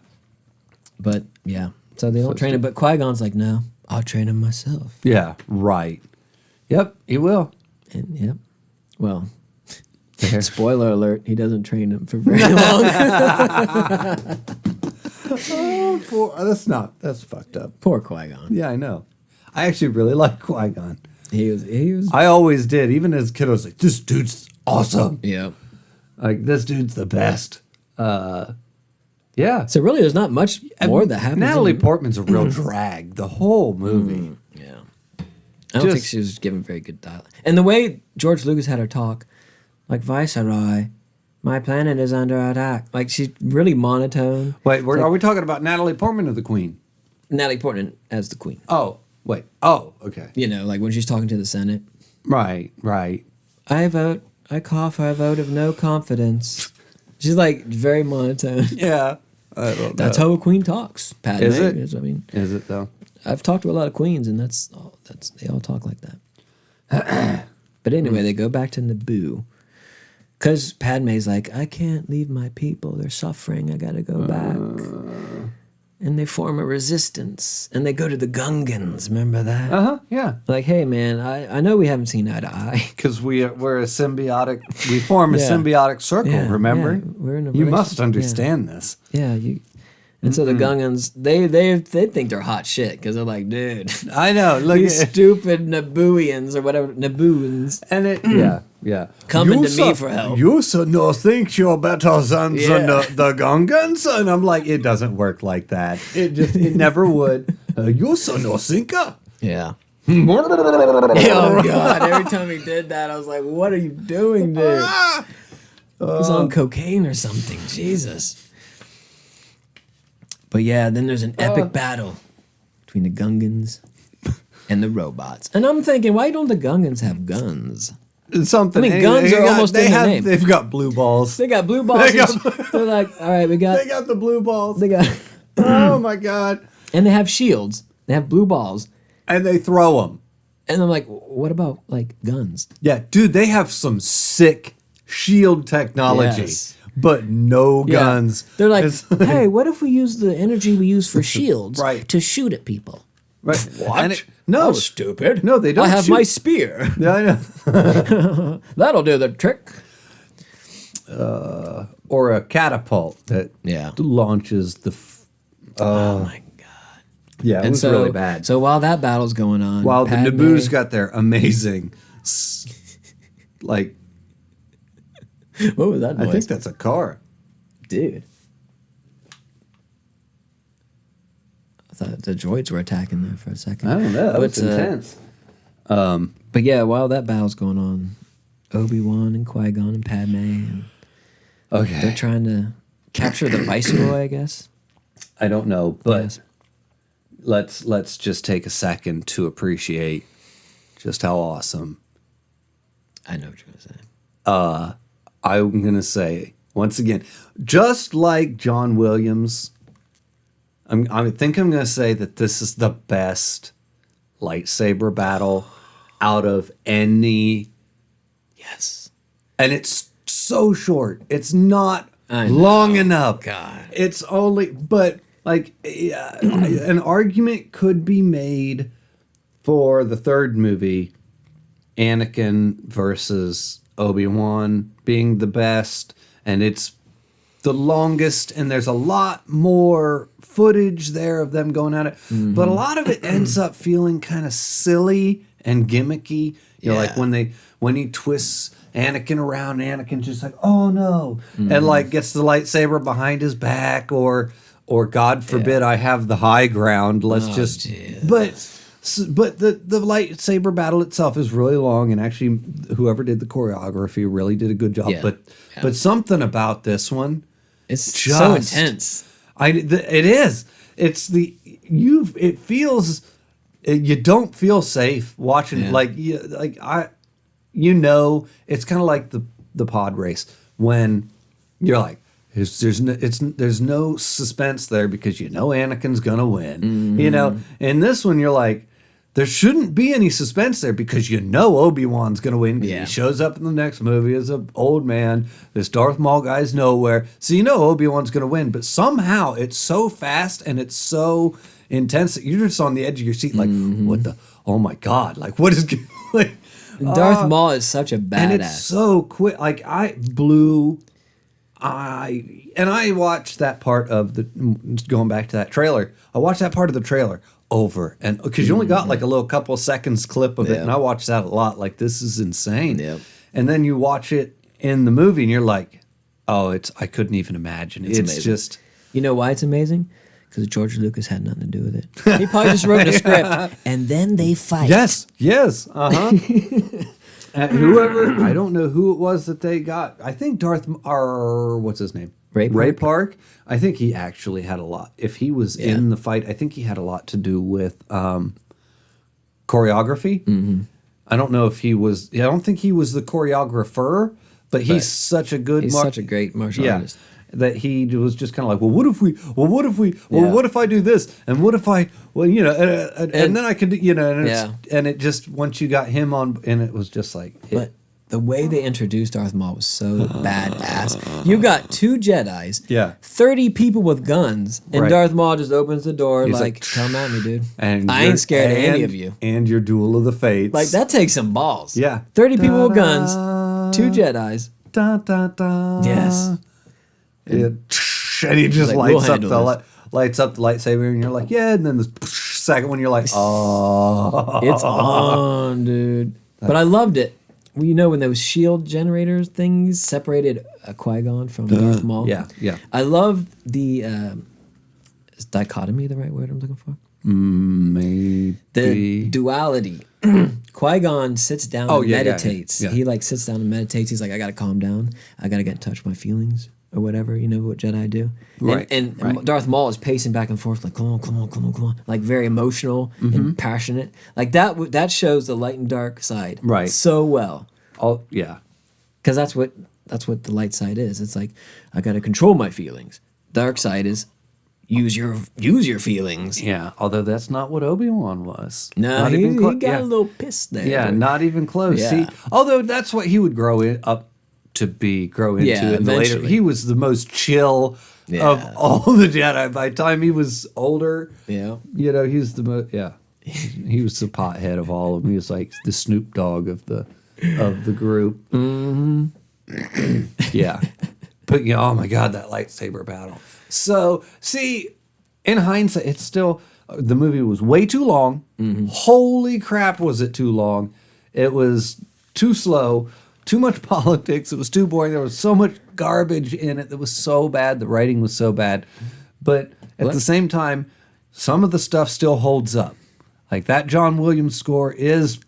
But yeah, so they don't train him. But Qui-Gon's like, no, I'll train him myself. Yeah. Right. Yep. He will. And yep. Well. Spoiler alert: he doesn't train him for very long. Oh, that's fucked up. Poor Qui-Gon. Yeah, I know. I actually really like Qui-Gon. He was. I always did. Even as a kid, I was like, this dude's awesome. Yeah. Like, this dude's the best. Yeah. So really, there's not much more that happens. Natalie Portman's a real drag the whole movie. Yeah. I don't think she was given very good dialogue. And the way George Lucas had her talk, like, Viceroy, my planet is under attack. Like, she's really monotone. Wait, are we talking about Natalie Portman or the Queen? Natalie Portman as the Queen. Oh, wait. Oh, okay. You know, like when she's talking to the Senate. Right. I call for a vote of no confidence. She's like very monotone. Yeah. I don't know. That's how a queen talks. Padme Is it? Is it though? I've talked to a lot of queens, and they all talk like that. But anyway, they go back to Naboo. Because Padme's like, I can't leave my people. They're suffering. I got to go back. And they form a resistance. And they go to the Gungans. Remember that? Uh-huh, yeah. Like, hey, man, I know we haven't seen eye to eye. Because we're a symbiotic, we form a symbiotic circle, remember? Yeah, we're in a you must understand this. Yeah, and so the Gungans, they think they're hot shit because they're like, dude, I know. Look these stupid Nabooians or whatever, Nabooians. And yeah. Coming to me for help. You no think you're better than the Gungans? And I'm like, it doesn't work like that. It never would. You no thinker? Yeah. Oh, God. Every time he did that, I was like, what are you doing, dude? He's on cocaine or something. Jesus. But yeah, then there's an epic battle between the Gungans and the robots. And I'm thinking, why don't the Gungans have guns? Something. I mean, guns are almost in the name. They've got blue balls. They got blue balls. They're like, all right, They got the blue balls. They got. Oh my God. And they have shields. They have blue balls. And they throw them. And I'm like, what about like guns? Yeah, dude, they have some sick shield technology. Yes. But no guns. They're like, hey, what if we use the energy we use for shields to shoot at people? Right. What? No. That's stupid. No, they don't. I have shoot. my spear. Yeah, I know. That'll do the trick. Or a catapult that launches the. Oh my God. Yeah, it was really bad. So while that battle's going on, while Padme, the Naboo's got their amazing, like. What was that noise? I think that's a car. Dude. I thought the droids were attacking there for a second. I don't know. That was intense. But yeah, while that battle's going on, Obi-Wan and Qui-Gon and Padme, and they're trying to capture the Viceroy, I guess. I don't know, but let's just take a second to appreciate just how awesome. I know what you're going to say. I'm going to say, once again, just like John Williams, I think I'm going to say that this is the best lightsaber battle out of any. Yes. And it's so short. It's not long enough. God. It's only, but like an argument could be made for the third movie, Anakin versus Obi-Wan being the best, and it's the longest, and there's a lot more footage there of them going at it, but a lot of it ends up feeling kind of silly and gimmicky. You know, like when he twists Anakin around, Anakin's just like, oh no, and like gets the lightsaber behind his back, or God forbid I have the high ground. Let's But the lightsaber battle itself is really long, and actually, whoever did the choreography really did a good job. Yeah. But something about this one, it's just so intense. It is. It's it feels. You don't feel safe watching it's kind of like the pod race when you're like. There's no suspense there because Anakin's gonna win. You know, in this one you're like, there shouldn't be any suspense there because Obi-Wan's gonna win. He shows up in the next movie as an old man. This Darth Maul guy's nowhere, so Obi-Wan's gonna win. But somehow it's so fast and it's so intense that you're just on the edge of your seat, like, what the? Oh my God! Like, what is like? Darth Maul is such a badass, and it's so quick. Like I watched that part of going back to that trailer. I watched that part of the trailer over and because you only got like a little couple seconds clip of it, and I watched that a lot. Like, this is insane. Yep. And then you watch it in the movie, and you're like, oh, I couldn't even imagine. It's amazing. just, you know why it's amazing? Because George Lucas had nothing to do with it. He probably just wrote the script, and then they fight. Yes, whoever, I don't know who it was that they got. I think what's his name? Ray Park. I think he actually had a lot. If he was in the fight, I think he had a lot to do with choreography. Mm-hmm. I don't know if he was. I don't think he was the choreographer, but he's such a good. He's such a great martial artist. That he was just kind of like, what if I do this, and what if I, and then I could, and it just, once you got him on, and it was just like, but the way they introduced Darth Maul was so badass. You got 2 Jedis, 30 people with guns, and Darth Maul just opens the door like, come at me, dude. And I ain't scared of any of you. And your Duel of the Fates. Like, that takes some balls. Yeah. 30 people with guns, 2 Jedis. Yes. And he just lights up the lightsaber, and you're like, yeah. And then the second one, you're like, oh, it's on, dude. But I loved it. Well, when those shield generator things separated Qui-Gon from Darth Maul. Yeah. I love the is dichotomy the right word I'm looking for? Maybe the duality. Qui-Gon sits down and meditates. Yeah. He sits down and meditates. He's like, I gotta calm down. I gotta get in touch with my feelings. Or whatever, what Jedi do. Right. And Darth Maul is pacing back and forth like, come on. Like very emotional and passionate. Like that shows the light and dark side so well. Oh, yeah. Because that's what the light side is. It's like, I got to control my feelings. Dark side is use your feelings. Yeah, although that's not what Obi-Wan was. No, he got a little pissed there. Yeah, not even close. Yeah. See, although that's what he would grow into in the later. He was the most chill of all the Jedi. By the time he was older, he's the most. Yeah, he was the pothead of all of them. He was like the Snoop Dogg of the group. Mm-hmm. Yeah, but oh my God, that lightsaber battle. So see, in hindsight, it's still the movie was way too long. Mm-hmm. Holy crap, was it too long? It was too slow. Too much politics. It was too boring. There was so much garbage in it that was so bad. The writing was so bad. But at the same time, some of the stuff still holds up. Like that John Williams score is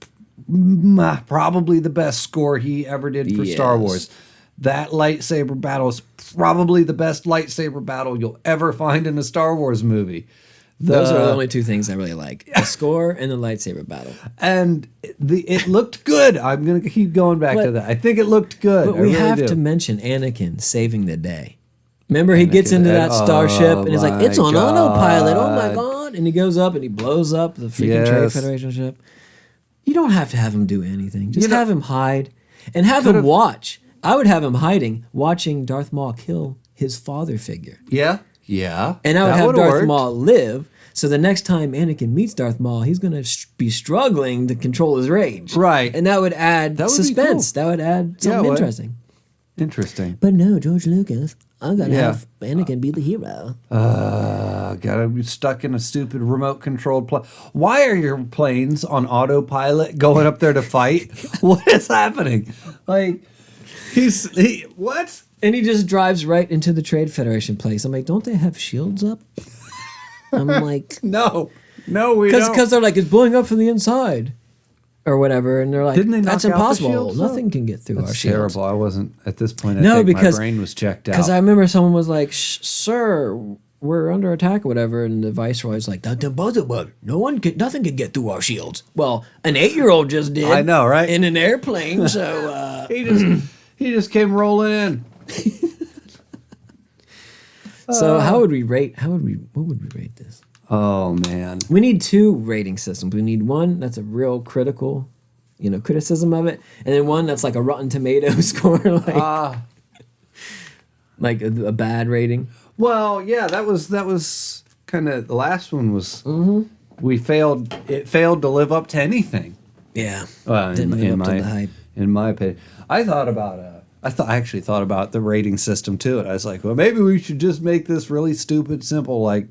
probably the best score he ever did for Star Wars. That lightsaber battle is probably the best lightsaber battle you'll ever find in a Star Wars movie. Those are the only 2 things I really like: the score and the lightsaber battle. And it looked good. I'm going to keep going back to that. I think it looked good. But we have to mention Anakin saving the day. Remember, he gets into that starship and he's like, "It's on autopilot. Oh my God!" And he goes up and he blows up the freaking Trade Federation ship. You don't have to have him do anything. Just have him hide and have him watch. I would have him hiding, watching Darth Maul kill his father figure. Yeah. And I would have Darth Maul live, so the next time Anakin meets Darth Maul, he's going to be struggling to control his rage. Right. And that would add suspense. Cool. That would add something interesting. Interesting. But no, George Lucas, I'm going to have Anakin be the hero. Gotta be stuck in a stupid remote-controlled plane. Why are your planes on autopilot going up there to fight? What is happening? Like, what? And he just drives right into the Trade Federation place. I'm like, don't they have shields up? I'm like, no, we don't. Because they're like, it's blowing up from the inside, or whatever. And they're like, didn't they that's knock impossible. Out the shields, nothing can get through our shields. Terrible. I wasn't at this point. I think my brain was checked out. Because I remember someone was like, sir, we're under attack or whatever, and the viceroy's like, nothing can get through our shields. Well, an 8-year-old just did. I know, right? In an airplane, so he just came rolling in. So what would we rate this? Oh man. We need 2 rating systems. We need one that's a real critical, criticism of it, and then one that's like a Rotten Tomatoes score, like a bad rating. Well, yeah, that was kind of the last one was we failed. It failed to live up to anything. Yeah. Didn't live up to the hype. In my opinion, I actually thought about the rating system too, and I was like, well, maybe we should just make this really stupid, simple, like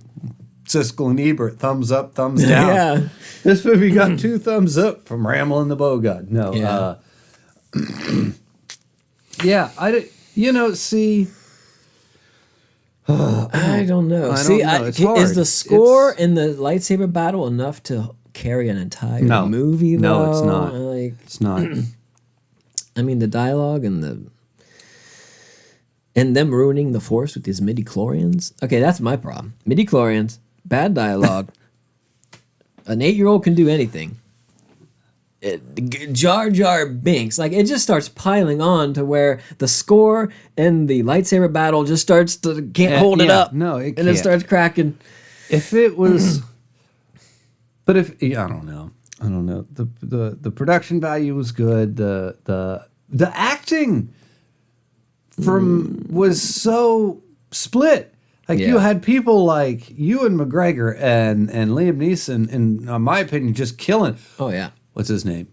Siskel and Ebert, thumbs up, thumbs down. Yeah. This movie got 2 thumbs up from Rammel and the BoeGod. No. Yeah. See. I don't know. I See, don't know. It's is hard. the score in the lightsaber battle enough to carry an entire movie? Though? No, it's not. Like, It's not. I mean, the dialogue and them ruining the Force with these midi-chlorians. Okay, that's my problem. Midi-chlorians, bad dialogue. An 8-year-old can do anything. Jar Jar Binks, like it just starts piling on to where the score and the lightsaber battle just starts to can't hold it up. No, it and it can't. starts cracking. If it was, but if I don't know. The production value was good. The acting was so split. Like you had people like Ewan McGregor and Liam Neeson, in my opinion, just killing. Oh yeah. What's his name?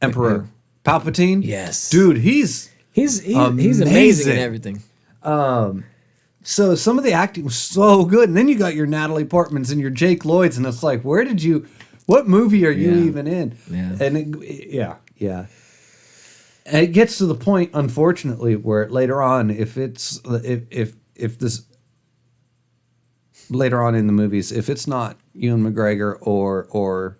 Emperor Palpatine? Yes. Dude, he's amazing in everything. So some of the acting was so good. And then you got your Natalie Portmans and your Jake Lloyds, and it's like, what movie are you even in? Yeah. And and it gets to the point, unfortunately, where later on, if this later on in the movies, if it's not Ewan McGregor or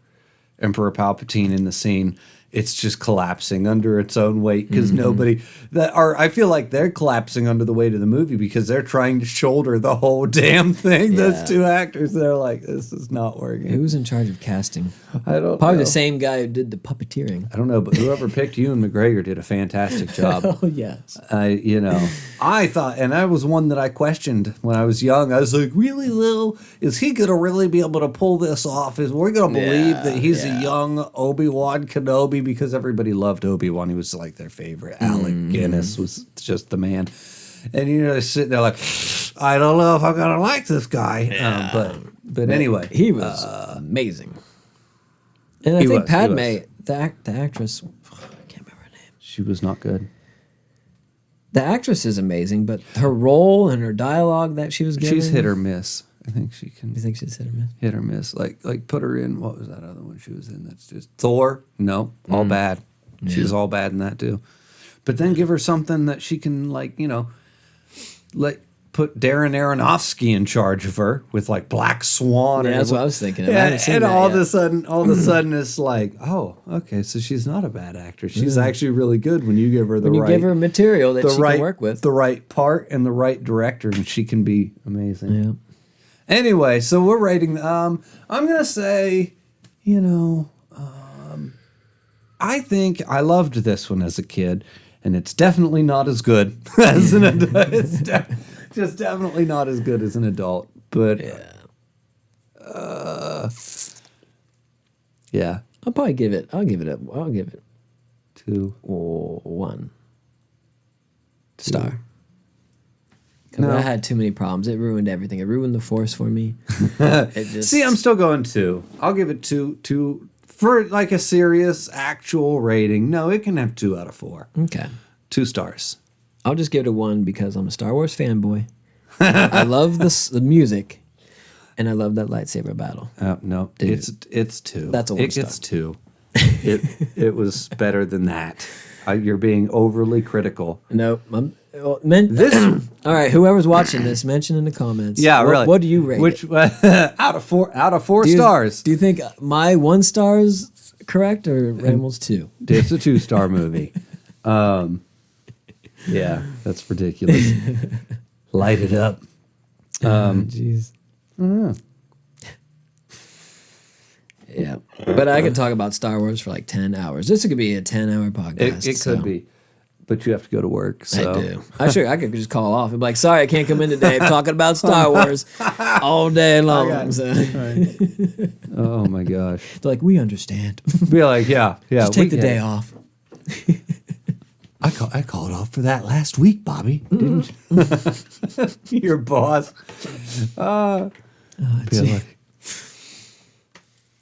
Emperor Palpatine in the scene, it's just collapsing under its own weight because I feel like they're collapsing under the weight of the movie because they're trying to shoulder the whole damn thing. Yeah. Those two actors, they're like, this is not working. Who's in charge of casting? I don't know. Probably the same guy who did the puppeteering. I don't know, but whoever picked Ewan McGregor did a fantastic job. Oh yes. I thought, and I was one that I questioned when I was young. I was like, really, Lil? Is he going to really be able to pull this off? Is we going to believe that he's a young Obi-Wan Kenobi? Because everybody loved Obi-Wan. He was like their favorite. Alec Guinness was just the man. And they're sitting there like, I don't know if I'm going to like this guy. Yeah. But anyway. He was amazing. And I think Padme, the actress, I can't remember her name. She was not good. The actress is amazing, but her role and her dialogue that she was giving. She's hit or miss. I think she can. You think she's hit or miss? Hit or miss. Like put her in, what was that other one she was in? That's just Thor. No, all bad. Yeah. She was all bad in that too. But then give her something that she can put Darren Aronofsky in charge of her with like Black Swan. Yeah, that's what I was thinking. And all of a sudden it's like, oh, okay, so she's not a bad actress. She's actually really good when you give her give her material that she can work with. The right part and the right director, and she can be amazing. Yeah. Anyway, so we're rating. I'm gonna say, I think I loved this one as a kid, and it's definitely not as good as an adult. It's just definitely not as good as an adult. But yeah, I'll give it 2. 1 star. No. I had too many problems. It ruined everything. It ruined the Force for me. See, I'm still going 2. I'll give it 2 for like a serious actual rating. No, it can have 2 out of 4. Okay. 2 stars. I'll just give it a 1 because I'm a Star Wars fanboy. I love the music, and I love that lightsaber battle. No, Dude, it's 2. That's a 1 star. It gets 2. It was better than that. You're being overly critical. Nope. All right, whoever's watching this, mention in the comments. Yeah, really. What do you rate? Which out of 4 stars? Do you think my 1 star is correct or Rammel's 2? It's a 2-star movie. Yeah, that's ridiculous. Light it up. Jeez. I don't know. Yeah, but I could talk about Star Wars for like 10 hours. This could be a 10-hour podcast. It could be, but you have to go to work. So. I do. I could just call off and be like, sorry, I can't come in today. I'm talking about Star Wars all day long. So. Right. Oh, my gosh. They're like, we understand. Be like, yeah. Just take the day off. I called off for that last week, Bobby. Didn't you? Your boss.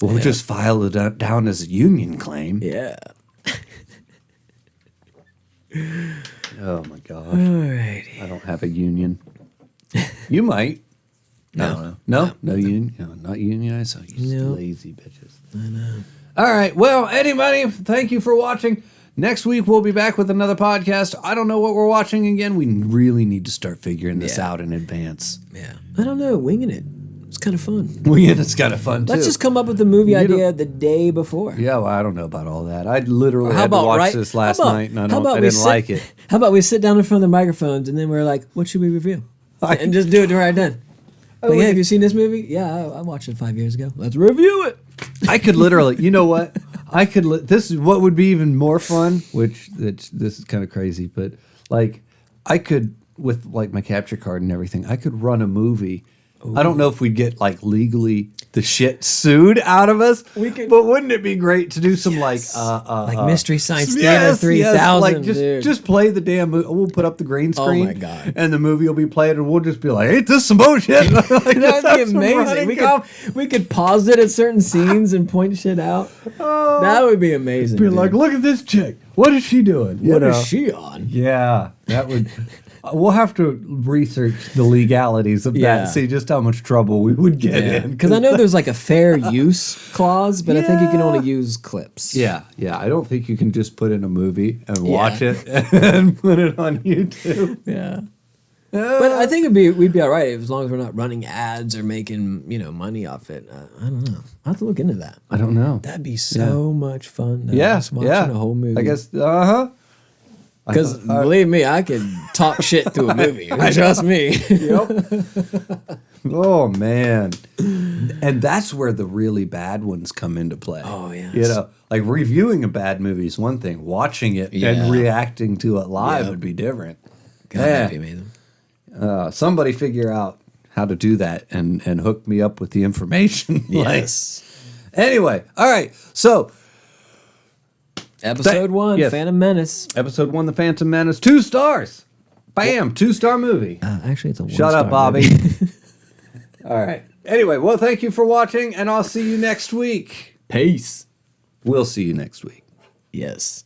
We'll just file it down as a union claim. Yeah. Oh my gosh. Alrighty. I don't have a union. You might. No. No union. No, not unionized. So you No. lazy bitches. I know. All right. Well, anybody, thank you for watching. Next week, we'll be back with another podcast. I don't know what we're watching again. We really need to start figuring this out in advance. Yeah. I don't know. Winging it. It's kind of fun. Winging it's kind of fun, too. Let's just come up with the movie idea the day before. Yeah, well, I don't know about all that. I literally had to watch this last night, and I didn't like it. How about we sit down in front of the microphones, and then we're like, what should we review? And just do it right then. Like, hey, have you seen this movie? Yeah, I watched it 5 years ago. Let's review it. I could literally, you know what? This is what would be even more fun, which this is kind of crazy, but like I could, with like my capture card and everything, I could run a movie. Ooh. I don't know if we'd get like legally the shit sued out of us, but wouldn't it be great to do some like Mystery Science Theater 3000? Like just play the damn movie. We'll put up the green screen. Oh my God. And the movie will be played, and we'll just be like, "Ain't this some bullshit?" Like, that'd be amazing. We could pause it at certain scenes and point shit out. That would be amazing. Be like, "Look at this chick. What is she doing? What is she on?" Yeah, that would. We'll have to research the legalities of that and see just how much trouble we would get in. Because I know there's like a fair use clause, but I think you can only use clips. Yeah. I don't think you can just put in a movie and watch it and put it on YouTube. Yeah. But I think we'd be all right as long as we're not running ads or making money off it. I don't know. I'll have to look into that. I don't know. That'd be so much fun. Just watching a whole movie. I guess. Because believe me, I could talk shit through a movie. Trust me. Yep. Oh man, and that's where the really bad ones come into play. Oh yeah. Like reviewing a bad movie is one thing. Watching it and reacting to it live would be different. God, that'd be amazing. Somebody figure out how to do that and hook me up with the information. Yes. Anyway, all right. So. Episode 1, Phantom Menace. Episode 1, The Phantom Menace. 2 stars. Bam, 2-star movie. Actually, it's a 1-star movie. Shut up, Bobby. All right. Anyway, well, thank you for watching, and I'll see you next week. Peace. We'll see you next week. Yes.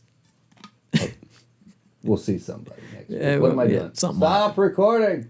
We'll see somebody next week. What am I doing? Something Stop recording.